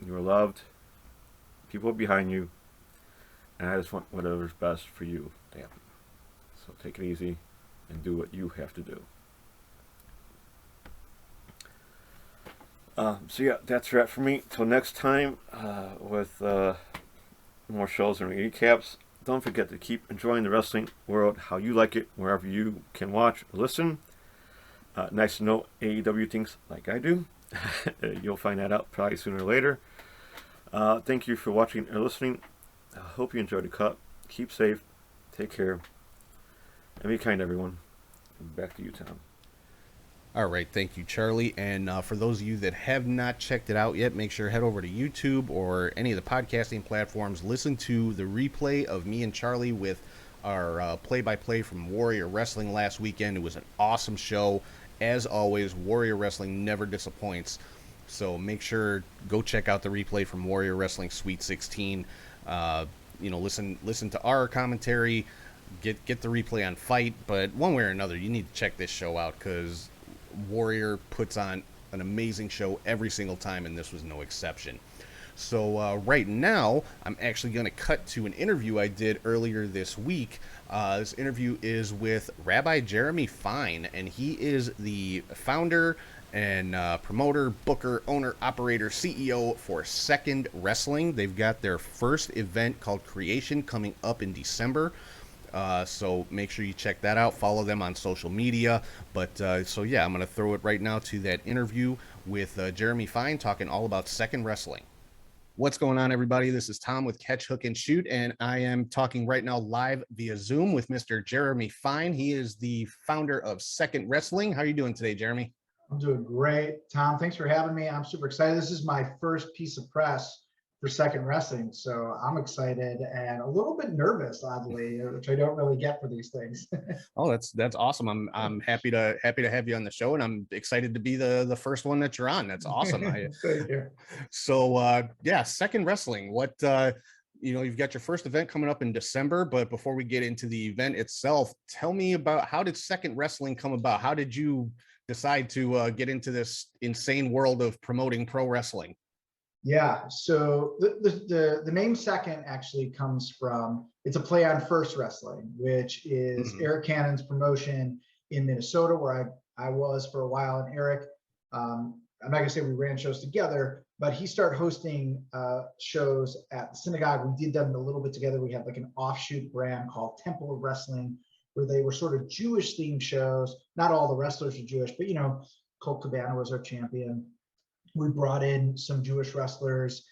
you are loved. People are behind you, and I just want whatever's best for you to happen. So take it easy and do what you have to do. So yeah, that's a wrap for me. Till next time, with more shows and recaps. Don't forget to keep enjoying the wrestling world how you like it, wherever you can watch or listen. Nice to know AEW thinks like I do. You'll find that out probably sooner or later. Thank you for watching or listening. I hope you enjoyed the cut. Keep safe. Take care. And be kind, everyone. Back to you, Tom. All right, thank you, Charlie. And for those of you that have not checked it out yet, make sure to head over to YouTube or any of the podcasting platforms. Listen to the replay of me and Charlie with our play-by-play from Warrior Wrestling last weekend. It was an awesome show. As always, Warrior Wrestling never disappoints. So make sure go check out the replay from Warrior Wrestling Sweet 16. Listen to our commentary, get the replay on Fight, but one way or another, you need to check this show out because Warrior puts on an amazing show every single time, and this was no exception. So right now, I'm actually going to cut to an interview I did earlier this week. This interview is with Rabbi Jeremy Fine, and he is the founder and promoter, booker, owner, operator, CEO for 2econd Wrestling. They've got their first event called Creation coming up in December. So make sure you check that out. Follow them on social media. But I'm going to throw it right now to that interview with Jeremy Fine talking all about 2econd Wrestling. What's going on, everybody? This is Tom with Catch, Hook, and Shoot, and I am talking right now live via Zoom with Mr. Jeremy Fine. He is the founder of 2econd Wrestling. How are you doing today, Jeremy? I'm doing great. Tom, thanks for having me. I'm super excited. This is my first piece of press for 2econd Wrestling, so I'm excited and a little bit nervous, oddly, which I don't really get for these things. Oh, that's awesome. I'm happy to have you on the show, and I'm excited to be the first one that you're on. That's awesome. Thank you. So 2econd Wrestling. What you've got your first event coming up in December, but before we get into the event itself, tell me about how did 2econd Wrestling come about? How did you decide to get into this insane world of promoting pro wrestling? Yeah, so the name 2econd actually comes from, it's a play on First Wrestling, which is Eric Cannon's promotion in Minnesota, where I was for a while. And Eric, I'm not gonna say we ran shows together, but he started hosting shows at the synagogue. We did them a little bit together. We had like an offshoot brand called Temple of Wrestling, where they were sort of Jewish themed shows. Not all the wrestlers are Jewish, but Colt Cabana was our champion. We brought in some Jewish wrestlers.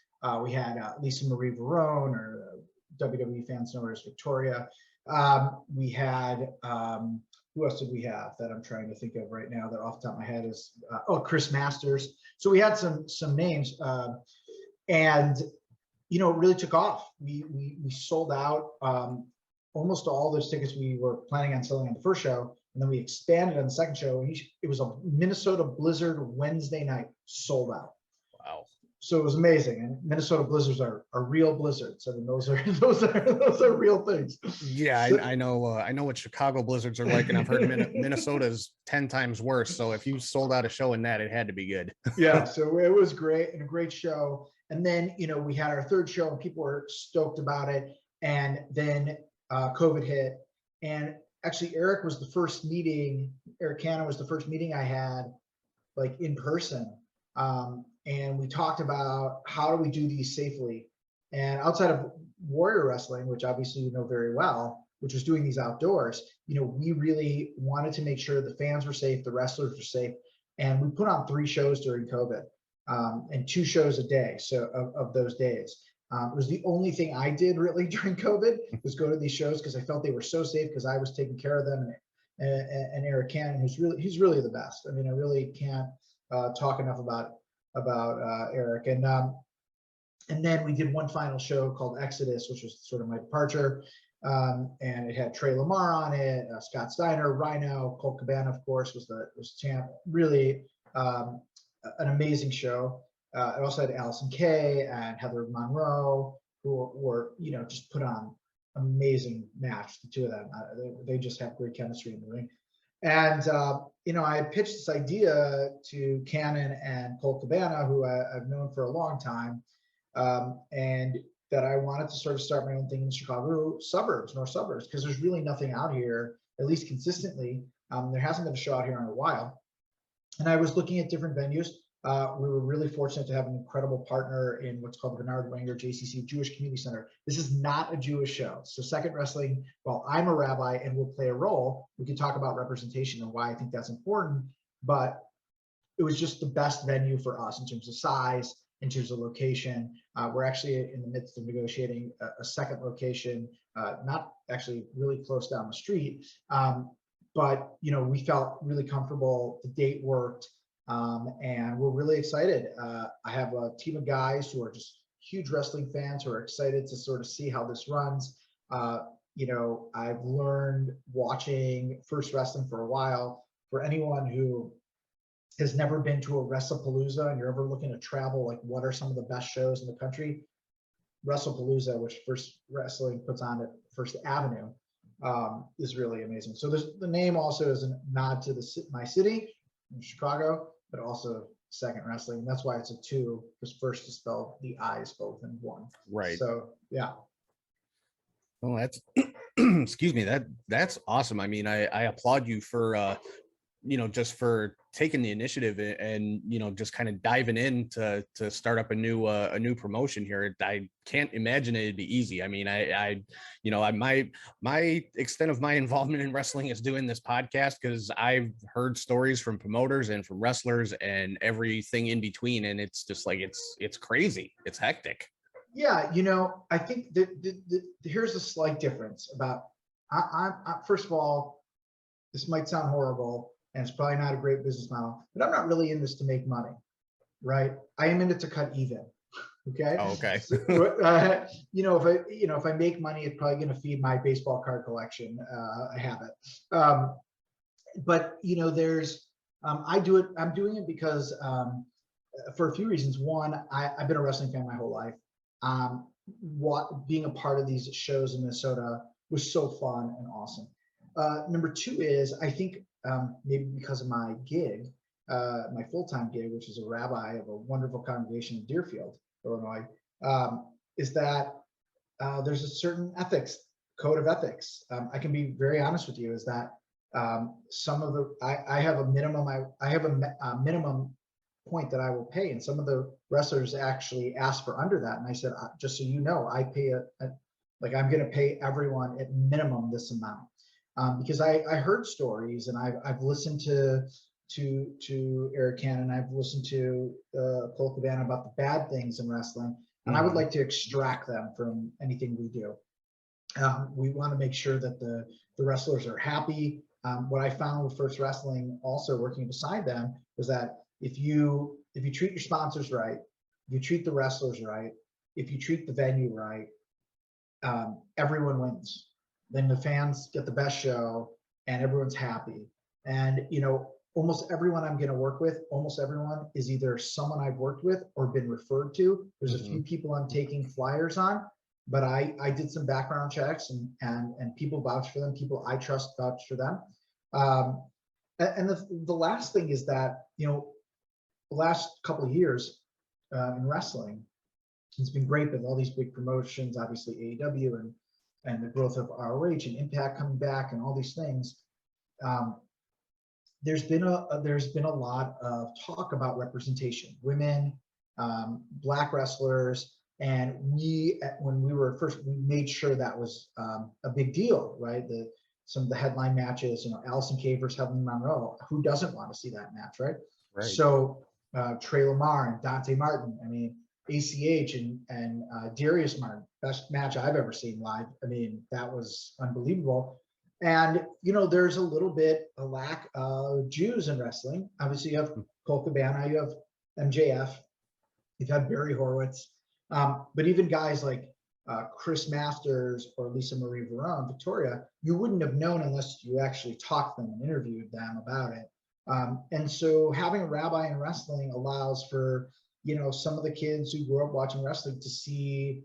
We had Lisa Marie Verone, or WWE fans know her as Victoria. We had, who else did we have that I'm trying to think of right now that off the top of my head is, Chris Masters. So we had some names, and it really took off. We sold out almost all those tickets we were planning on selling on the first show. And then we expanded on the second show. It was a Minnesota blizzard Wednesday night, sold out. Wow! So it was amazing. And Minnesota blizzards are real blizzards. I mean, those are real things. Yeah, I know what Chicago blizzards are like, and I've heard Minnesota's 10 times worse. So if you sold out a show in that, it had to be good. Yeah, so it was great and a great show. And then we had our third show, and people were stoked about it. And then COVID hit, and actually, Eric was the first meeting. Eric Cannon was the first meeting I had, like in person, and we talked about how do we do these safely. And outside of Warrior Wrestling, which obviously you know very well, which was doing these outdoors, we really wanted to make sure the fans were safe, the wrestlers were safe, and we put on 3 shows during COVID, and 2 shows a day. So of those days. It was the only thing I did really during COVID was go to these shows because I felt they were so safe because I was taking care of them. And Eric Cannon, he's really the best. I mean, I really can't talk enough about Eric. And then we did one final show called Exodus, which was sort of my departure. And it had Trey Lamar on it, Scott Steiner, Rhino, Colt Cabana, of course, was champ. Really an amazing show. I also had Allison Kay and Heather Monroe, who were, just put on amazing match. The two of them, they just have great chemistry in the ring. And I pitched this idea to Cannon and Colt Cabana, who I've known for a long time, and that I wanted to sort of start my own thing in the Chicago suburbs, north suburbs, because there's really nothing out here, at least consistently. There hasn't been a show out here in a while. And I was looking at different venues. We were really fortunate to have an incredible partner in what's called Bernard Wenger JCC Jewish Community Center. This is not a Jewish show. So 2econd Wrestling, while I'm a rabbi and will play a role, we can talk about representation and why I think that's important, but it was just the best venue for us in terms of size, in terms of location. We're actually in the midst of negotiating a second location, not actually really close down the street, but we felt really comfortable. The date worked. And we're really excited. I have a team of guys who are just huge wrestling fans who are excited to sort of see how this runs. I've learned watching First Wrestling for a while. For anyone who has never been to a WrestlePalooza and you're ever looking to travel, like what are some of the best shows in the country? WrestlePalooza, which First Wrestling puts on at First Avenue, is really amazing. So the name also is a nod to my city in Chicago, but also 2econd Wrestling. And that's why it's a 2, because first is spelled the I's both in one. Right. So yeah. Well, that's excuse me, that's awesome. I mean, I applaud you for just for taking the initiative and just kind of diving in to start up a new promotion here. I can't imagine it'd be easy. I mean, my extent of my involvement in wrestling is doing this podcast because I've heard stories from promoters and from wrestlers and everything in between, and it's just like it's crazy. It's hectic. Yeah, I think that here's a slight difference about I first of all, this might sound horrible and it's probably not a great business model, but I'm not really in this to make money, right? I am in it to cut even. Okay. Oh, okay. So, if I make money, it's probably going to feed my baseball card collection. I have it. But there's I'm doing it because for a few reasons. One, I've been a wrestling fan my whole life. Being a part of these shows in Minnesota was so fun and awesome. Number 2 is I think maybe because of my gig, my full-time gig, which is a rabbi of a wonderful congregation in Deerfield, Illinois, is that there's a certain code of ethics. I can be very honest with you, is that some of the I have a minimum minimum point that I will pay, and some of the wrestlers actually asked for under that, and I said, just so you know, I pay I'm going to pay everyone at minimum this amount, because I heard stories, and I've listened to Eric Cannon, I've listened to Cole Cabana about the bad things in wrestling, and I would like to extract them from anything we do. We want to make sure that the wrestlers are happy. What I found with First Wrestling, also working beside them, was that if you treat your sponsors right, if you treat the wrestlers right, if you treat the venue right, everyone wins. Then the fans get the best show and everyone's happy. And almost everyone I'm going to work with, almost everyone is either someone I've worked with or been referred to. There's a few people I'm taking flyers on, but I did some background checks, and people vouch for them. People I trust vouch for them. And the last thing is that the last couple of years in wrestling, it's been great with all these big promotions, obviously AEW and the growth of ROH and Impact coming back and all these things. There's been a lot of talk about representation, women, Black wrestlers, and when we were first, we made sure that was a big deal, right? Some of the headline matches, Allison Kay versus Heavenly Monroe. Who doesn't want to see that match, right? Right. So Trey Lamar and Dante Martin. I mean, ACH and Darius Martin, best match I've ever seen live. I mean, that was unbelievable. And there's a little bit a lack of Jews in wrestling. Obviously, you have Cole Cabana, you have MJF, you've had Barry Horowitz, but even guys like Chris Masters or Lisa Marie Varon, Victoria, you wouldn't have known unless you actually talked to them and interviewed them about it. And so having a rabbi in wrestling allows for some of the kids who grew up watching wrestling to see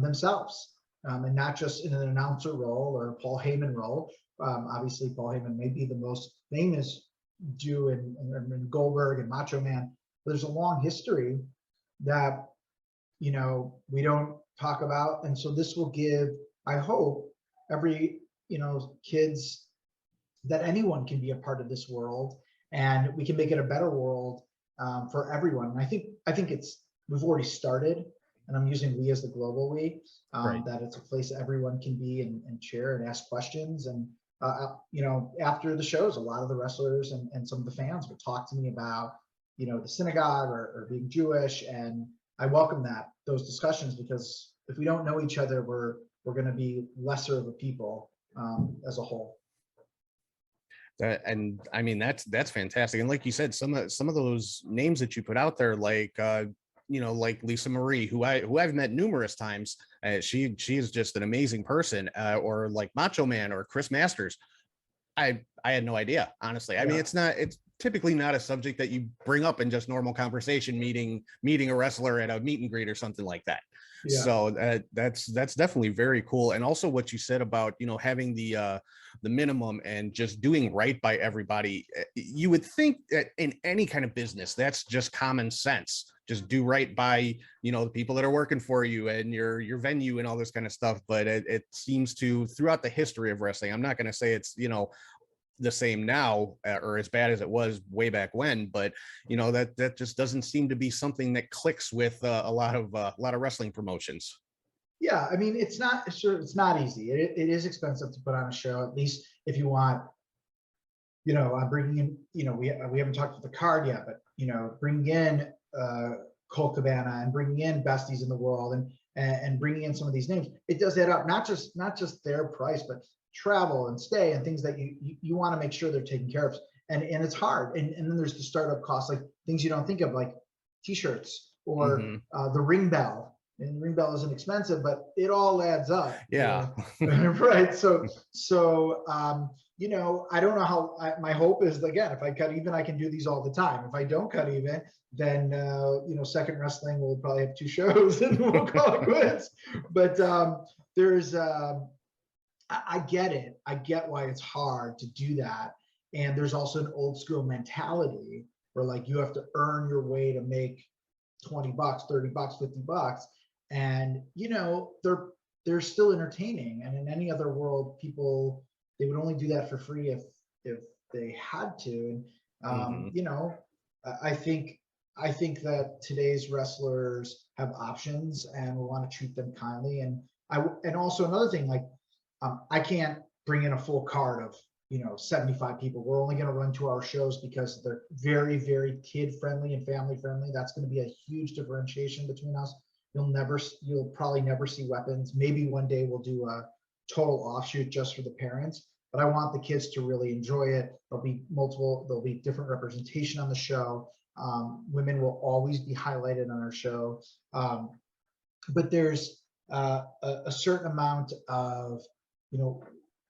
themselves, and not just in an announcer role or a Paul Heyman role. Obviously, Paul Heyman may be the most famous Jew in Goldberg and Macho Man. But there's a long history that we don't talk about, and so this will give, I hope, every kids that anyone can be a part of this world, and we can make it a better world for everyone. And I think we've already started, and I'm using we as the global we, Right. that it's a place everyone can be and share and ask questions. And after the shows, a lot of the wrestlers and some of the fans would talk to me about the synagogue or being Jewish, and I welcome those discussions, because if we don't know each other, we're going to be lesser of a people as a whole. And I mean, that's fantastic. And like you said, some of those names that you put out there, like like Lisa Marie, who I've met numerous times. She is just an amazing person. Or like Macho Man or Chris Masters. I had no idea, honestly. I mean, typically not a subject that you bring up in just normal conversation, meeting a wrestler at a meet and greet or something like that. Yeah. So that's definitely very cool. And also what you said about, having the minimum and just doing right by everybody. You would think that in any kind of business, that's just common sense. Just do right by, the people that are working for you and your venue and all this kind of stuff. But it seems to, throughout the history of wrestling, I'm not going to say it's, the same now or as bad as it was way back when, but that just doesn't seem to be something that clicks with a lot of wrestling promotions. Yeah, I mean, it's not easy. It is expensive to put on a show, at least if you want, I'm bringing in, we haven't talked about the card yet, but bringing in Colt Cabana and bringing in Besties in the World and bringing in some of these names, it does add up. Not just their price, but travel and stay and things that you want to make sure they're taken care of. And it's hard. And then there's the startup costs, like things you don't think of, like T-shirts or the ring bell. And ring bell isn't expensive, but it all adds up. Yeah. Right. So I don't know how. My hope is, again, if I cut even, I can do these all the time. If I don't cut even, then Second Wrestling will probably have 2 shows and we'll call it quits. But there's I get it. I get why it's hard to do that. And there's also an old school mentality where like you have to earn your way to make $20, $30, $50. And they're still entertaining. And in any other world, they would only do that for free if they had to. And I think that today's wrestlers have options and we want to treat them kindly. And also another thing, like I can't bring in a full card of 75 people. We're only going to run 2-hour shows because they're very, very kid friendly and family friendly. That's going to be a huge differentiation between us. You'll probably never see weapons. Maybe one day we'll do a total offshoot just for the parents, but I want the kids to really enjoy it. There'll be different representation on the show. Women will always be highlighted on our show. But there's a certain amount of,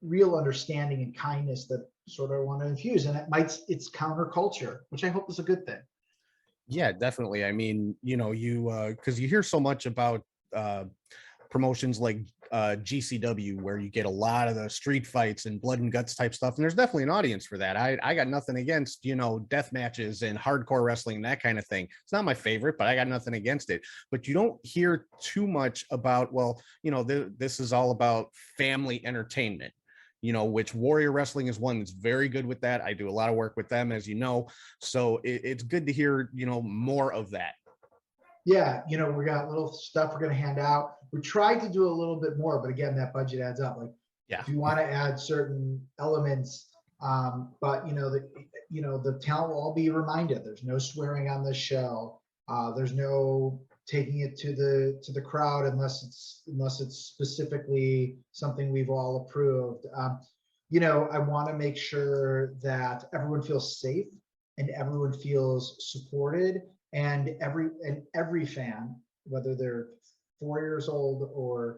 real understanding and kindness that sort of want to infuse, and it's counterculture, which I hope is a good thing. Yeah, definitely. I mean, because you hear so much about promotions like GCW, where you get a lot of the street fights and blood and guts type stuff, and there's definitely an audience for that. I got nothing against death matches and hardcore wrestling and that kind of thing. It's not my favorite, but I got nothing against it. But you don't hear too much about, this is all about family entertainment. Which Warrior Wrestling is one that's very good with that. I do a lot of work with them, as you know. So it's good to hear, more of that. Yeah, we got little stuff we're going to hand out. We tried to do a little bit more, but again, that budget adds up. Like, if you want to add certain elements, but the talent will all be reminded. There's no swearing on this show. There's no taking it to the crowd unless it's specifically something we've all approved. I want to make sure that everyone feels safe and everyone feels supported, and every fan, whether they're 4 years old or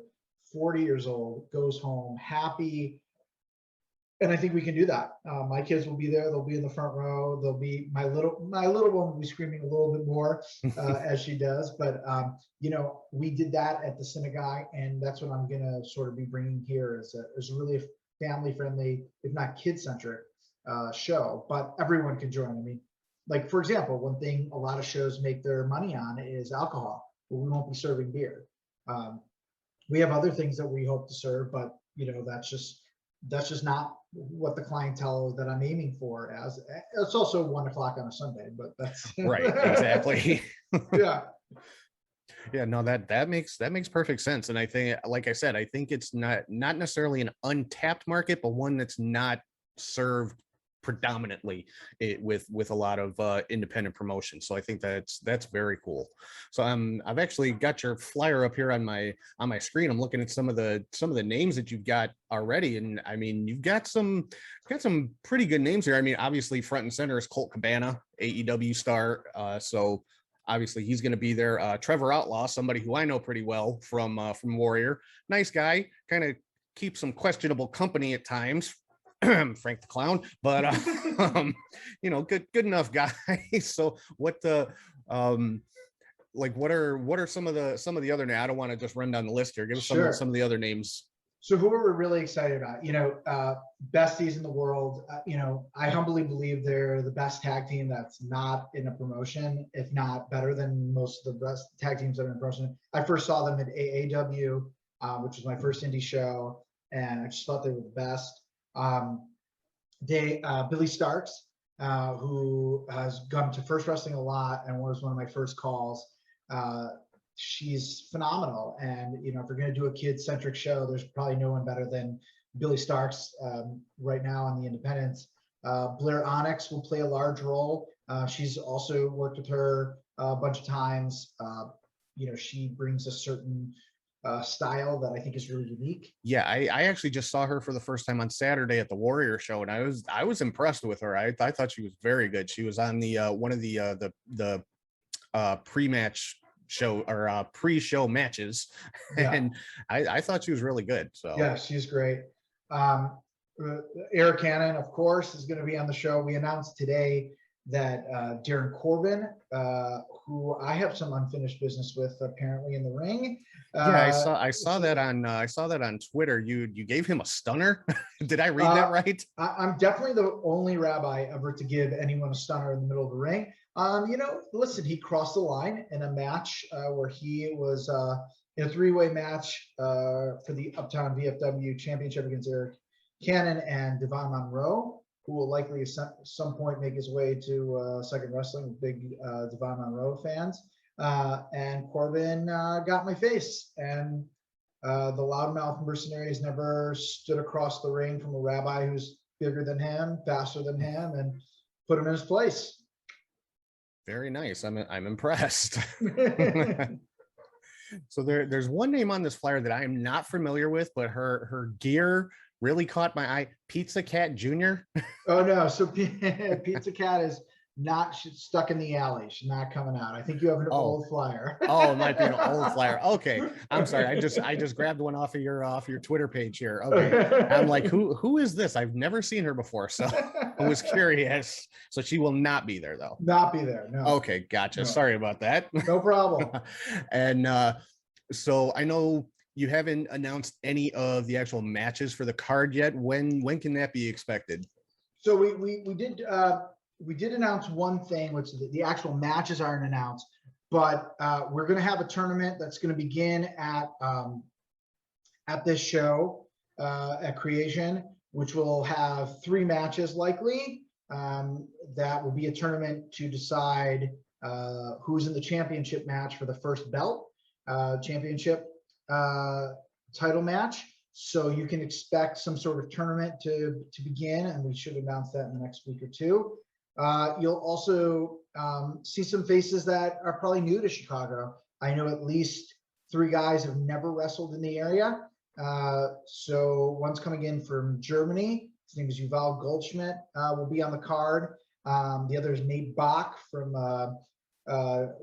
40 years old, goes home happy. And I think we can do that. My kids will be there. They'll be in the front row. They'll be my little one will be screaming a little bit more as she does. But we did that at the synagogue, and that's what I'm gonna sort of be bringing here as a really family friendly, if not kid centric show. But everyone can join. I mean, like for example, one thing a lot of shows make their money on is alcohol, but we won't be serving beer. We have other things that we hope to serve, but that's just not what the clientele that I'm aiming for. As it's also 1 o'clock on a Sunday, but that's right. Exactly. Yeah. No, that makes perfect sense. And I think, like I said, I think it's not necessarily an untapped market, but one that's not served predominantly with a lot of independent promotion. So I think that's very cool. So I've actually got your flyer up here on my screen. I'm looking at some of the names that you've got already, and I mean you've got some pretty good names here. I mean, obviously front and center is Colt Cabana, AEW star. So obviously he's going to be there. Trevor Outlaw, somebody who I know pretty well from Warrior, nice guy, kind of keeps some questionable company at times Frank the Clown, but you know, good enough guy. So what the like what are some of the other names? I don't want to just run down the list here. Give us some of the other names. So who are we really excited about? You know, besties in the world. You know, I humbly believe they're the best tag team that's not in a promotion, if not better than most of the best tag teams that are in promotion. I first saw them at AAW, which was my first indie show, and I just thought they were the best. Billy Starks, who has gone to First Wrestling a lot and was one of my first calls. She's phenomenal, and you know, if we're going to do a kid-centric show, there's probably no one better than Billy Starks right now on the independents. Blair Onyx will play a large role. She's also worked with her a bunch of times. You know, she brings a certain style that I think is really unique. Yeah, I actually just saw her for the first time on Saturday at the Warrior show, and I was impressed with her. I thought she was very good. She was on the one of the pre-match show or pre-show matches, and I thought she was really good. So yeah, she's great. Eric Cannon, of course, is going to be on the show. We announced today that Darren Corbin, who I have some unfinished business with, apparently in the ring. Yeah, I saw that on Twitter. You gave him a stunner. Did I read that right? I'm definitely the only rabbi ever to give anyone a stunner in the middle of the ring. You know, listen, he crossed the line in a match where he was in a three-way2-way-match for the Uptown VFW Championship against Eric Cannon and Devon Monroe, who will likely at some point make his way to Second Wrestling, big Devon Monroe fans. And Corbin got my face, and the loudmouth mercenary has never stood across the ring from a rabbi who's bigger than him, faster than him, and put him in his place. Very nice. I'm impressed. So there's one name on this flyer that I am not familiar with, but her gear really caught my eye. Pizza Cat Jr. Oh no, so Pizza Cat is not, she's stuck in the alley. She's not coming out. I think you have an old flyer. Oh, it might be an old flyer. Okay, I'm sorry. I just grabbed one off of your Twitter page here. Okay, I'm like, who is this? I've never seen her before, so I was curious. So she will not be there though. Not be there. No. Okay, gotcha. No. Sorry about that. No problem. And so I know you haven't announced any of the actual matches for the card yet. When can that be expected? So we did announce one thing, which the actual matches aren't announced, but we're going to have a tournament that's going to begin at this show at Creation, which will have 3 matches likely. That will be a tournament to decide who's in the championship match for the first belt, championship title match. So you can expect some sort of tournament to begin, and we should announce that in the next week or two. You'll also see some faces that are probably new to Chicago. I know at least 3 guys have never wrestled in the area. So one's coming in from Germany. His name is Yuval Goldschmidt, will be on the card. The other is Nate Bach from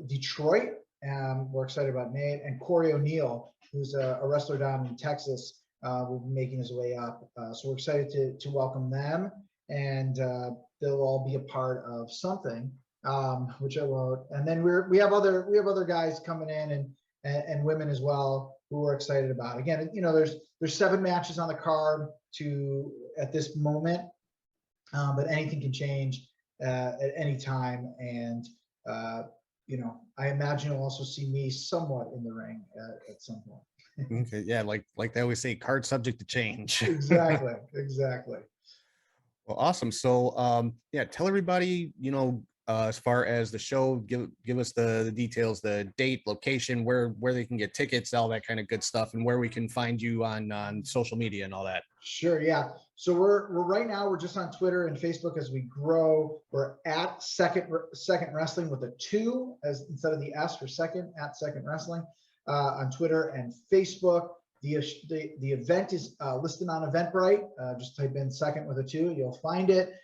Detroit. We're excited about Nate. And Corey O'Neill, who's a wrestler down in Texas, will be making his way up. So we're excited to welcome them. And they'll all be a part of something, which I won't. And then we have other guys coming in and women as well who we're excited about. Again, you know, there's 7 matches on the card at this moment, but anything can change at any time. And you know, I imagine you'll also see me somewhat in the ring at some point. Okay, yeah, like they always say, card subject to change. Exactly. Well, awesome. So, yeah, tell everybody, you know, as far as the show, give us the details, the date, location, where they can get tickets, all that kind of good stuff, and where we can find you on social media and all that. Sure. Yeah. So we're right now, we're just on Twitter and Facebook as we grow. We're at Second Wrestling with a 2 as instead of the S for second, at Second Wrestling on Twitter and Facebook. The event is listed on Eventbrite. Just type in Second with a 2, you'll find it.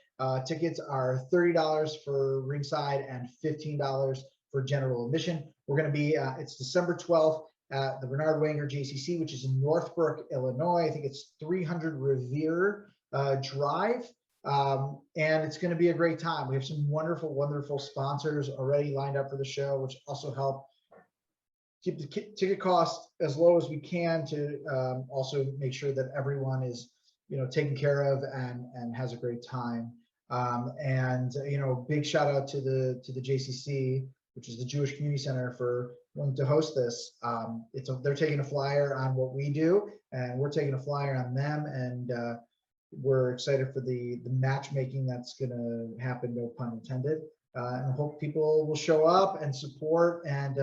Tickets are $30 for ringside and $15 for general admission. We're going to be, it's December 12th at the Bernard Wanger JCC, which is in Northbrook, Illinois. I think it's 300 Revere drive. And it's going to be a great time. We have some wonderful, wonderful sponsors already lined up for the show, which also help keep the ticket cost as low as we can to also make sure that everyone is, taken care of and has a great time. And big shout out to the JCC, which is the Jewish Community Center, for wanting to host this. They're taking a flyer on what we do, and we're taking a flyer on them, and we're excited for the matchmaking that's going to happen, no pun intended. And I hope people will show up and support. And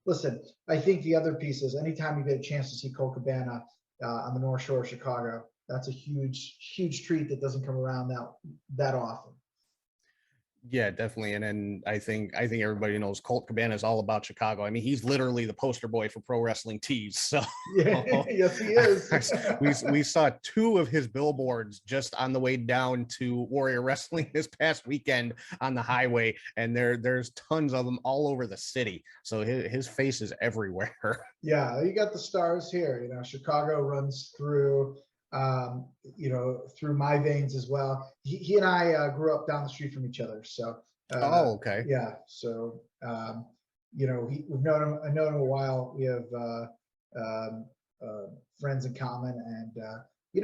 listen, I think the other piece is anytime you get a chance to see Colt Cabana on the North Shore of Chicago, that's a huge, huge treat that doesn't come around that often. Yeah, definitely. And then I think everybody knows Colt Cabana is all about Chicago. I mean, he's literally the poster boy for pro wrestling tees. So yeah, yes, he is. we saw 2 of his billboards just on the way down to Warrior Wrestling this past weekend on the highway, and there's tons of them all over the city. So his face is everywhere. Yeah, you got the stars here. Chicago runs through through my veins as well. He and I grew up down the street from each other. So, oh, okay. Yeah. So, we've known him. I know him a while. We have friends in common, and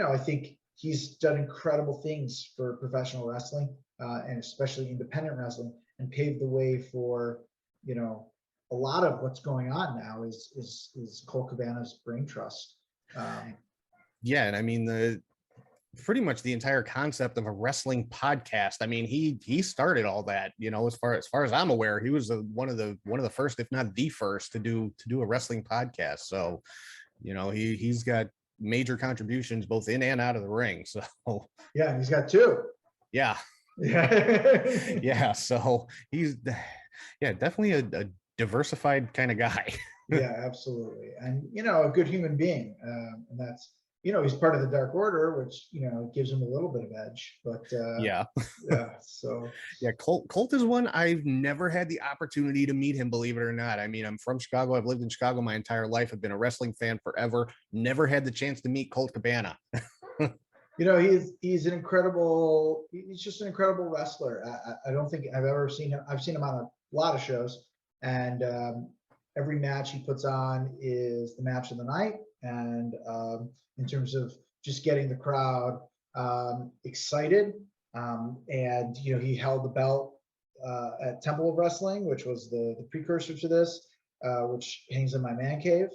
I think he's done incredible things for professional wrestling, and especially independent wrestling, and paved the way for a lot of what's going on now is Colt Cabana's brain trust. Yeah, and I mean pretty much the entire concept of a wrestling podcast. I mean, he started all that. As far as I'm aware, he was one of the first, if not the first, to do a wrestling podcast. So, he's got major contributions both in and out of the ring. So yeah, and he's got 2. Yeah, yeah, yeah. So he's definitely a diversified kind of guy. Yeah, absolutely, and a good human being, and that's. He's part of the Dark Order, which gives him a little bit of edge, but yeah. So yeah, Colt is one I've never had the opportunity to meet him, believe it or not. I mean, I'm from Chicago. I've lived in Chicago my entire life. I've been a wrestling fan forever. Never had the chance to meet Colt Cabana. he's just an incredible wrestler. I don't think I've ever seen him. I've seen him on a lot of shows, and every match he puts on is the match of the night. And in terms of just getting the crowd excited, and he held the belt at Temple of Wrestling, which was the precursor to this, which hangs in my man cave.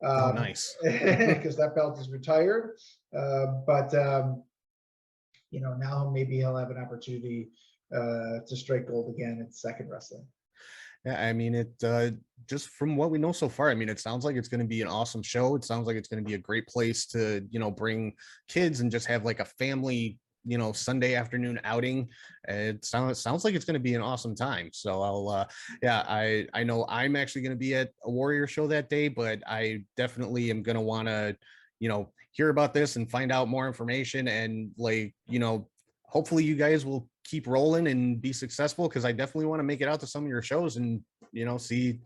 Oh, nice. Because that belt is retired. But now maybe he'll have an opportunity to strike gold again at 2econd Wrestling. Yeah, I mean, just from what we know so far, I mean, it sounds like it's going to be an awesome show. It sounds like it's going to be a great place to, bring kids and just have like a family, Sunday afternoon outing. It sounds like it's going to be an awesome time. So I know I'm actually going to be at a Warrior show that day, but I definitely am going to want to, hear about this and find out more information, and hopefully you guys will keep rolling and be successful, because I definitely want to make it out to some of your shows and see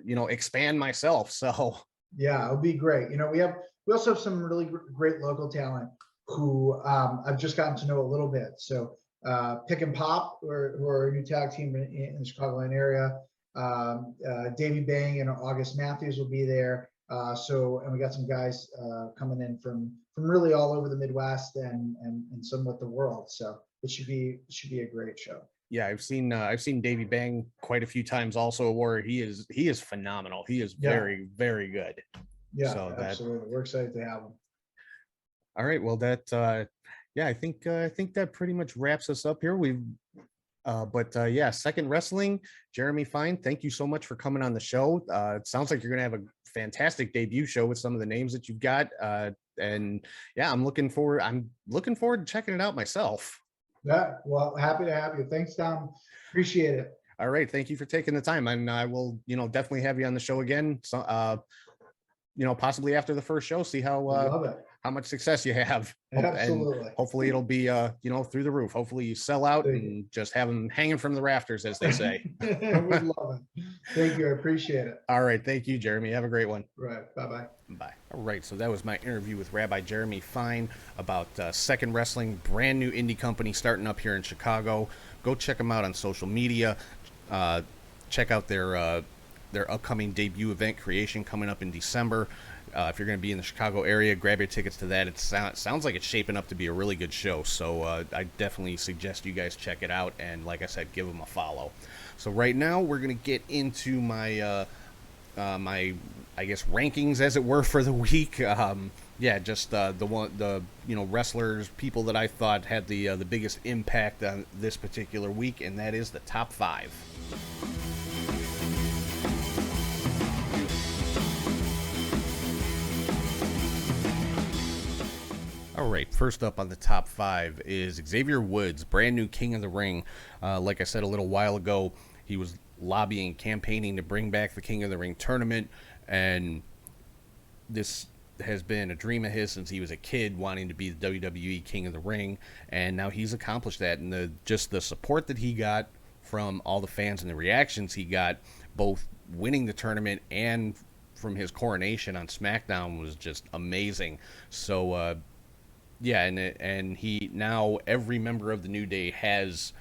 expand myself. So yeah, it'll be great. We also have some really great local talent who I've just gotten to know a little bit. So Pick and Pop, who are a new tag team in the Chicagoland area. Davey Bang and August Matthews will be there. And we got some guys coming in from really all over the Midwest and somewhat the world. So it should be a great show. Yeah, I've seen Davey Bang quite a few times. Also a Warrior. He is phenomenal. He is very, very good. Yeah, so absolutely. We're excited to have him. All right. Well, I think that pretty much wraps us up here. But 2econd Wrestling, Jeremy Fine, thank you so much for coming on the show. It sounds like you're going to have a fantastic debut show with some of the names that you've got. And yeah, I'm looking forward to checking it out myself. Yeah, well, happy to have you. Thanks, Tom. Appreciate it. All right. Thank you for taking the time. And I will, definitely have you on the show again. So, possibly after the first show, see how much success you have. Absolutely. And hopefully it'll be, through the roof. Hopefully you sell out and just have them hanging from the rafters, as they say. We'd love it. Thank you. I appreciate it. All right. Thank you, Jeremy. Have a great one. Right. Bye-bye. Bye. All right, so that was my interview with Rabbi Jeremy Fine about 2econd Wrestling, brand new indie company starting up here in Chicago. Go check them out on social media. Check out their upcoming debut event, Creation, coming up in December. If you're going to be in the Chicago area, grab your tickets to that. It sounds like it's shaping up to be a really good show, so I definitely suggest you guys check it out, and like I said, give them a follow. So right now, we're going to get into my my, I guess, rankings, as it were, for the week. Just the wrestlers, people that I thought had the biggest impact on this particular week, and that is the top 5. All right, first up on the top 5 is Xavier Woods, brand new King of the Ring. Like I said a little while ago, he was lobbying, campaigning to bring back the King of the Ring tournament, and this has been a dream of his since he was a kid, wanting to be the WWE King of the Ring, and now he's accomplished that. And the support that he got from all the fans and the reactions he got, both winning the tournament and from his coronation on Smackdown, was just amazing. So and he now, every member of the New Day has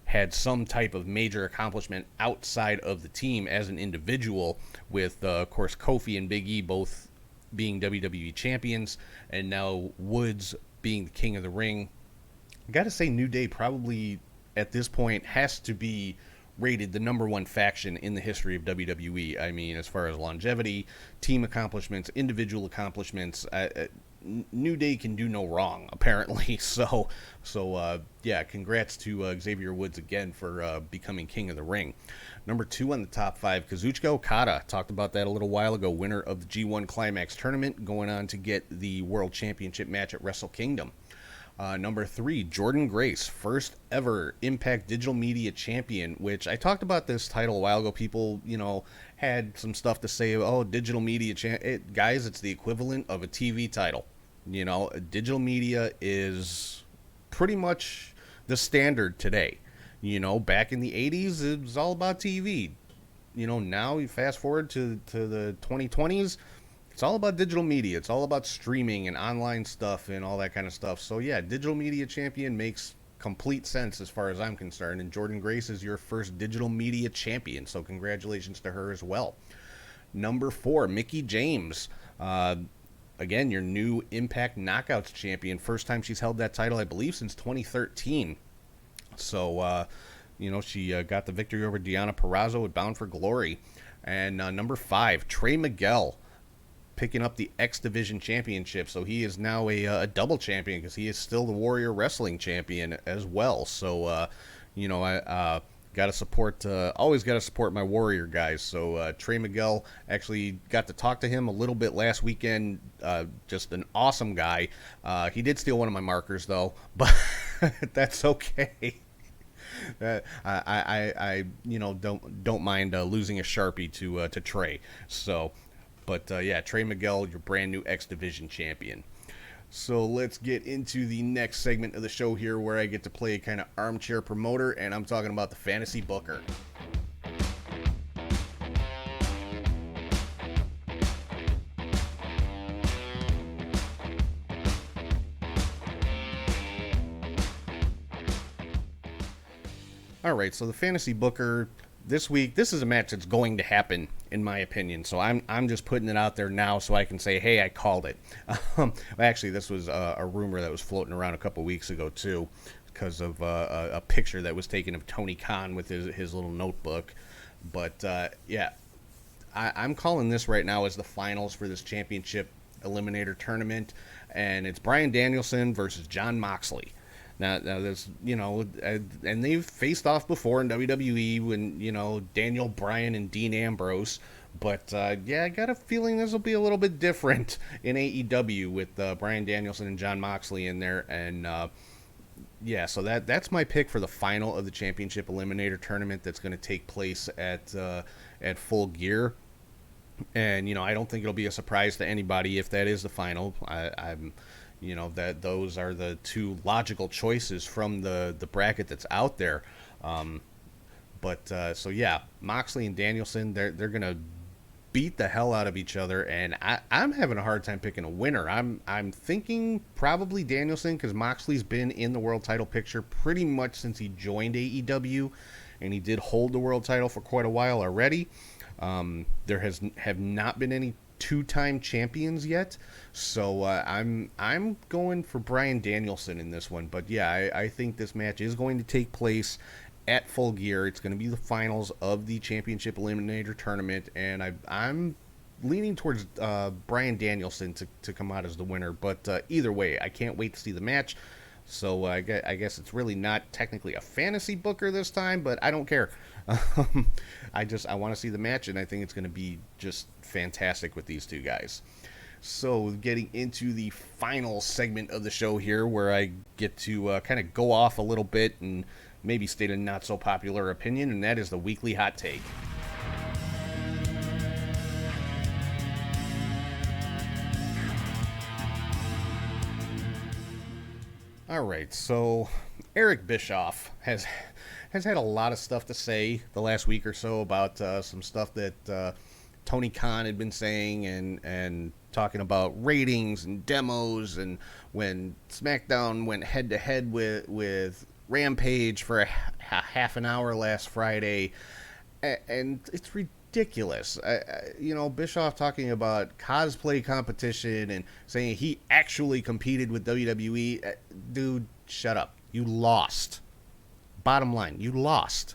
had some type of major accomplishment outside of the team as an individual, with of course Kofi and Big E both being WWE champions, and now Woods being the King of the Ring. I gotta say, New Day probably at this point has to be rated the number 1 faction in the history of WWE. I mean, as far as longevity, team accomplishments, individual accomplishments, New Day can do no wrong, apparently. So congrats to Xavier Woods again for becoming King of the Ring. Number 2 on the top 5, Kazuchika Okada. Talked about that a little while ago. Winner of the G1 Climax tournament, going on to get the World Championship match at Wrestle Kingdom. Number 3, Jordan Grace, first ever Impact Digital Media Champion, which I talked about this title a while ago. People, had some stuff to say, Digital Media guys, it's the equivalent of a TV title. Digital media is pretty much the standard today. Back in the 80s, it was all about TV. Now you fast forward to the 2020s, it's all about digital media. It's all about streaming and online stuff and all that kind of stuff. So yeah, Digital Media Champion makes complete sense as far as I'm concerned. And Jordan Grace is your first Digital Media Champion, so congratulations to her as well. Number 4, Mickie James. Again, your new Impact Knockouts Champion. First time she's held that title, I believe, since 2013. So, she got the victory over Deonna Purrazzo at Bound for Glory. And number 5, Trey Miguel, picking up the X Division Championship. So he is now a double champion, because he is still the Warrior Wrestling Champion as well. So, I gotta support, always gotta support my Warrior guys. So Trey Miguel, actually got to talk to him a little bit last weekend. Just an awesome guy. He did steal one of my markers though, but that's okay. I don't mind losing a Sharpie to Trey. So, but Trey Miguel, your brand new X Division champion. So let's get into the next segment of the show here, where I get to play a kind of armchair promoter, and I'm talking about the Fantasy Booker. All right, so the Fantasy Booker this week, this is a match that's going to happen, in my opinion. So I'm just putting it out there now so I can say, hey, I called it. Actually, this was a rumor that was floating around a couple weeks ago too, because of a picture that was taken of Tony Khan with his little notebook. But I'm calling this right now as the finals for this championship eliminator tournament, and it's Bryan Danielson versus Jon Moxley. Now there's, and they've faced off before in WWE when, Daniel Bryan and Dean Ambrose. But, I got a feeling this will be a little bit different in AEW with Bryan Danielson and Jon Moxley in there. And, so that's my pick for the final of the Championship Eliminator Tournament that's going to take place at Full Gear. And, I don't think it'll be a surprise to anybody if that is the final. I'm that those are the two logical choices from the bracket that's out there. But so yeah, Moxley and Danielson, they're gonna beat the hell out of each other, and I'm having a hard time picking a winner. I'm thinking probably Danielson, because Moxley's been in the world title picture pretty much since he joined AEW, and he did hold the world title for quite a while already. There have not been any two-time champions yet, so I'm going for Bryan Danielson in this one. But yeah, I think this match is going to take place at Full Gear. It's going to be the finals of the Championship Eliminator Tournament, and I'm leaning towards Bryan Danielson to come out as the winner. But either way, I can't wait to see the match. So I guess it's really not technically a fantasy booker this time, but I don't care. I want to see the match, and I think it's going to be just fantastic with these two guys. So getting into the final segment of the show here, where I get to kind of go off a little bit and maybe state a not so popular opinion, and that is the weekly hot take. All right, so Eric Bischoff has had a lot of stuff to say the last week or so about some stuff that Tony Khan had been saying, and talking about ratings and demos, and when SmackDown went head to head with Rampage for a half an hour last Friday, and it's ridiculous. Bischoff talking about cosplay competition and saying he actually competed with WWE. Dude, shut up. You lost. Bottom line, you lost.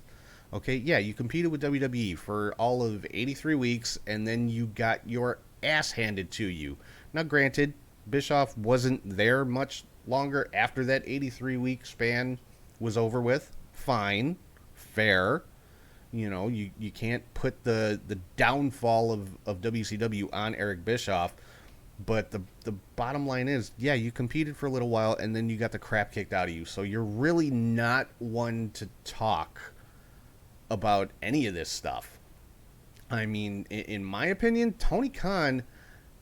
Okay, yeah, you competed with WWE for all of 83 weeks, and then you got your ass handed to you. Now, granted, Bischoff wasn't there much longer after that 83-week span was over with. Fine, fair. You can't put the downfall of WCW on Eric Bischoff, but the bottom line is, yeah, you competed for a little while, and then you got the crap kicked out of you, so you're really not one to talk about any of this stuff. I mean, in my opinion, Tony Khan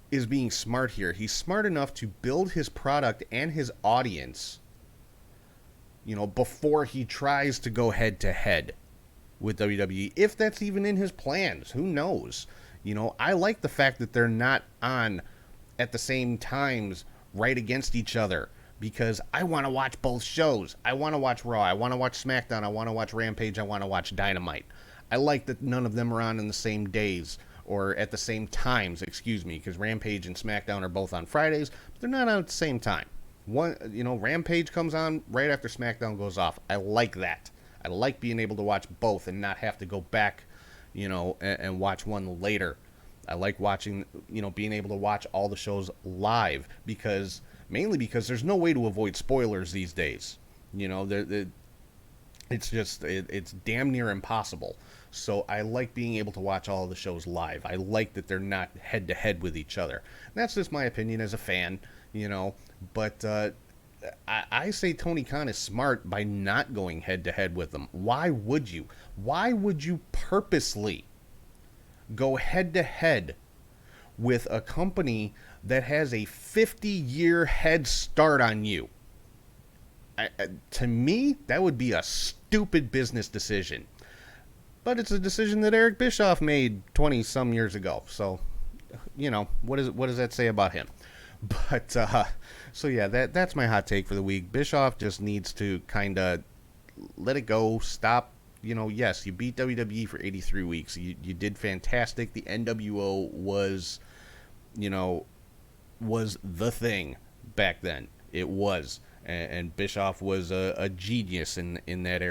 is being smart here. He's smart enough to build his product and his audience, before he tries to go head to head with WWE, if that's even in his plans. Who knows? I like the fact that they're not on at the same times right against each other, because I want to watch both shows. I want to watch Raw, I want to watch SmackDown, I want to watch Rampage, I want to watch Dynamite. I like that none of them are on in the same days, or at the same times, because Rampage and SmackDown are both on Fridays, but they're not on at the same time. Rampage comes on right after SmackDown goes off. I like that. I like being able to watch both and not have to go back, and watch one later. I like watching, being able to watch all the shows live, mainly because there's no way to avoid spoilers these days. It's damn near impossible. So I like being able to watch all of the shows live. I like that they're not head to head with each other. And that's just my opinion as a fan, but I say Tony Khan is smart by not going head to head with them. Why would you? Why would you purposely go head to head with a company that has a 50-year head start on you? To me, that would be a stupid business decision. But it's a decision that Eric Bischoff made 20-some years ago. So, what does that say about him? But, so yeah, that's my hot take for the week. Bischoff just needs to kind of let it go, stop. Yes, you beat WWE for 83 weeks. You did fantastic. The NWO was the thing back then. It was. And Bischoff was a genius in that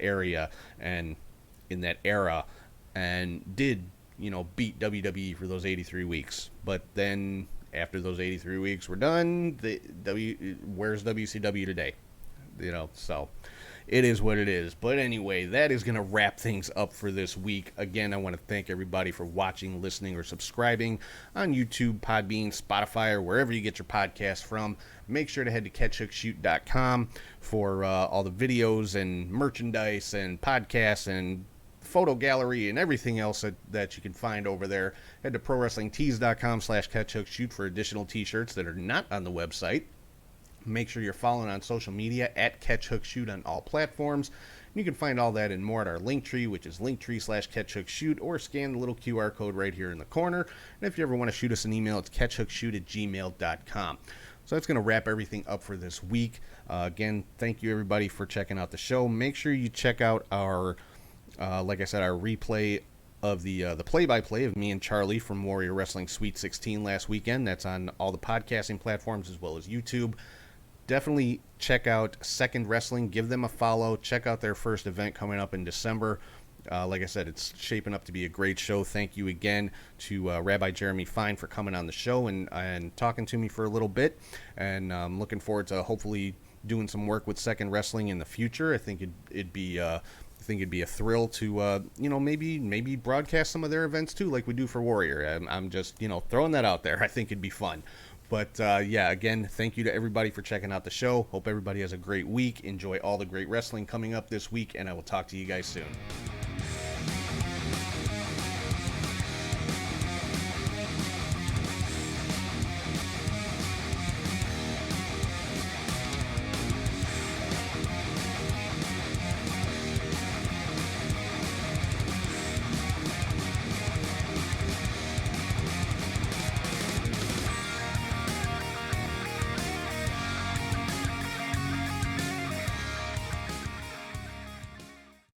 area and in that era, and did beat WWE for those 83 weeks. But then after those 83 weeks were done, where's WCW today? So it is what it is. But anyway, that is going to wrap things up for this week. Again, I want to thank everybody for watching, listening, or subscribing on YouTube, Podbean, Spotify, or wherever you get your podcasts from. Make sure to head to catchhookshoot.com for all the videos and merchandise and podcasts and photo gallery and everything else that you can find over there. Head to prowrestlingtees.com/catchhookshoot for additional t-shirts that are not on the website. Make sure you're following on social media at catchhookshoot on all platforms. You can find all that and more at our Linktree, which is linktree/catchhookshoot, or scan the little QR code right here in the corner. And if you ever want to shoot us an email, it's catchhookshoot@gmail.com. So that's going to wrap everything up for this week. Again, thank you everybody for checking out the show. Make sure you check out our, like I said, our replay of the play-by-play of me and Charlie from Warrior Wrestling Sweet 16 last weekend. That's on all the podcasting platforms as well as YouTube. Definitely check out 2econd Wrestling. Give them a follow. Check out their first event coming up in December. Like I said, it's shaping up to be a great show. Thank you again to Rabbi Jeremy Fine for coming on the show and talking to me for a little bit. And I'm looking forward to hopefully doing some work with 2econd Wrestling in the future. I think it'd be a thrill to maybe broadcast some of their events too, like we do for Warrior. I'm just throwing that out there. I think it'd be fun. But yeah, again, thank you to everybody for checking out the show. Hope everybody has a great week. Enjoy all the great wrestling coming up this week, and I will talk to you guys soon.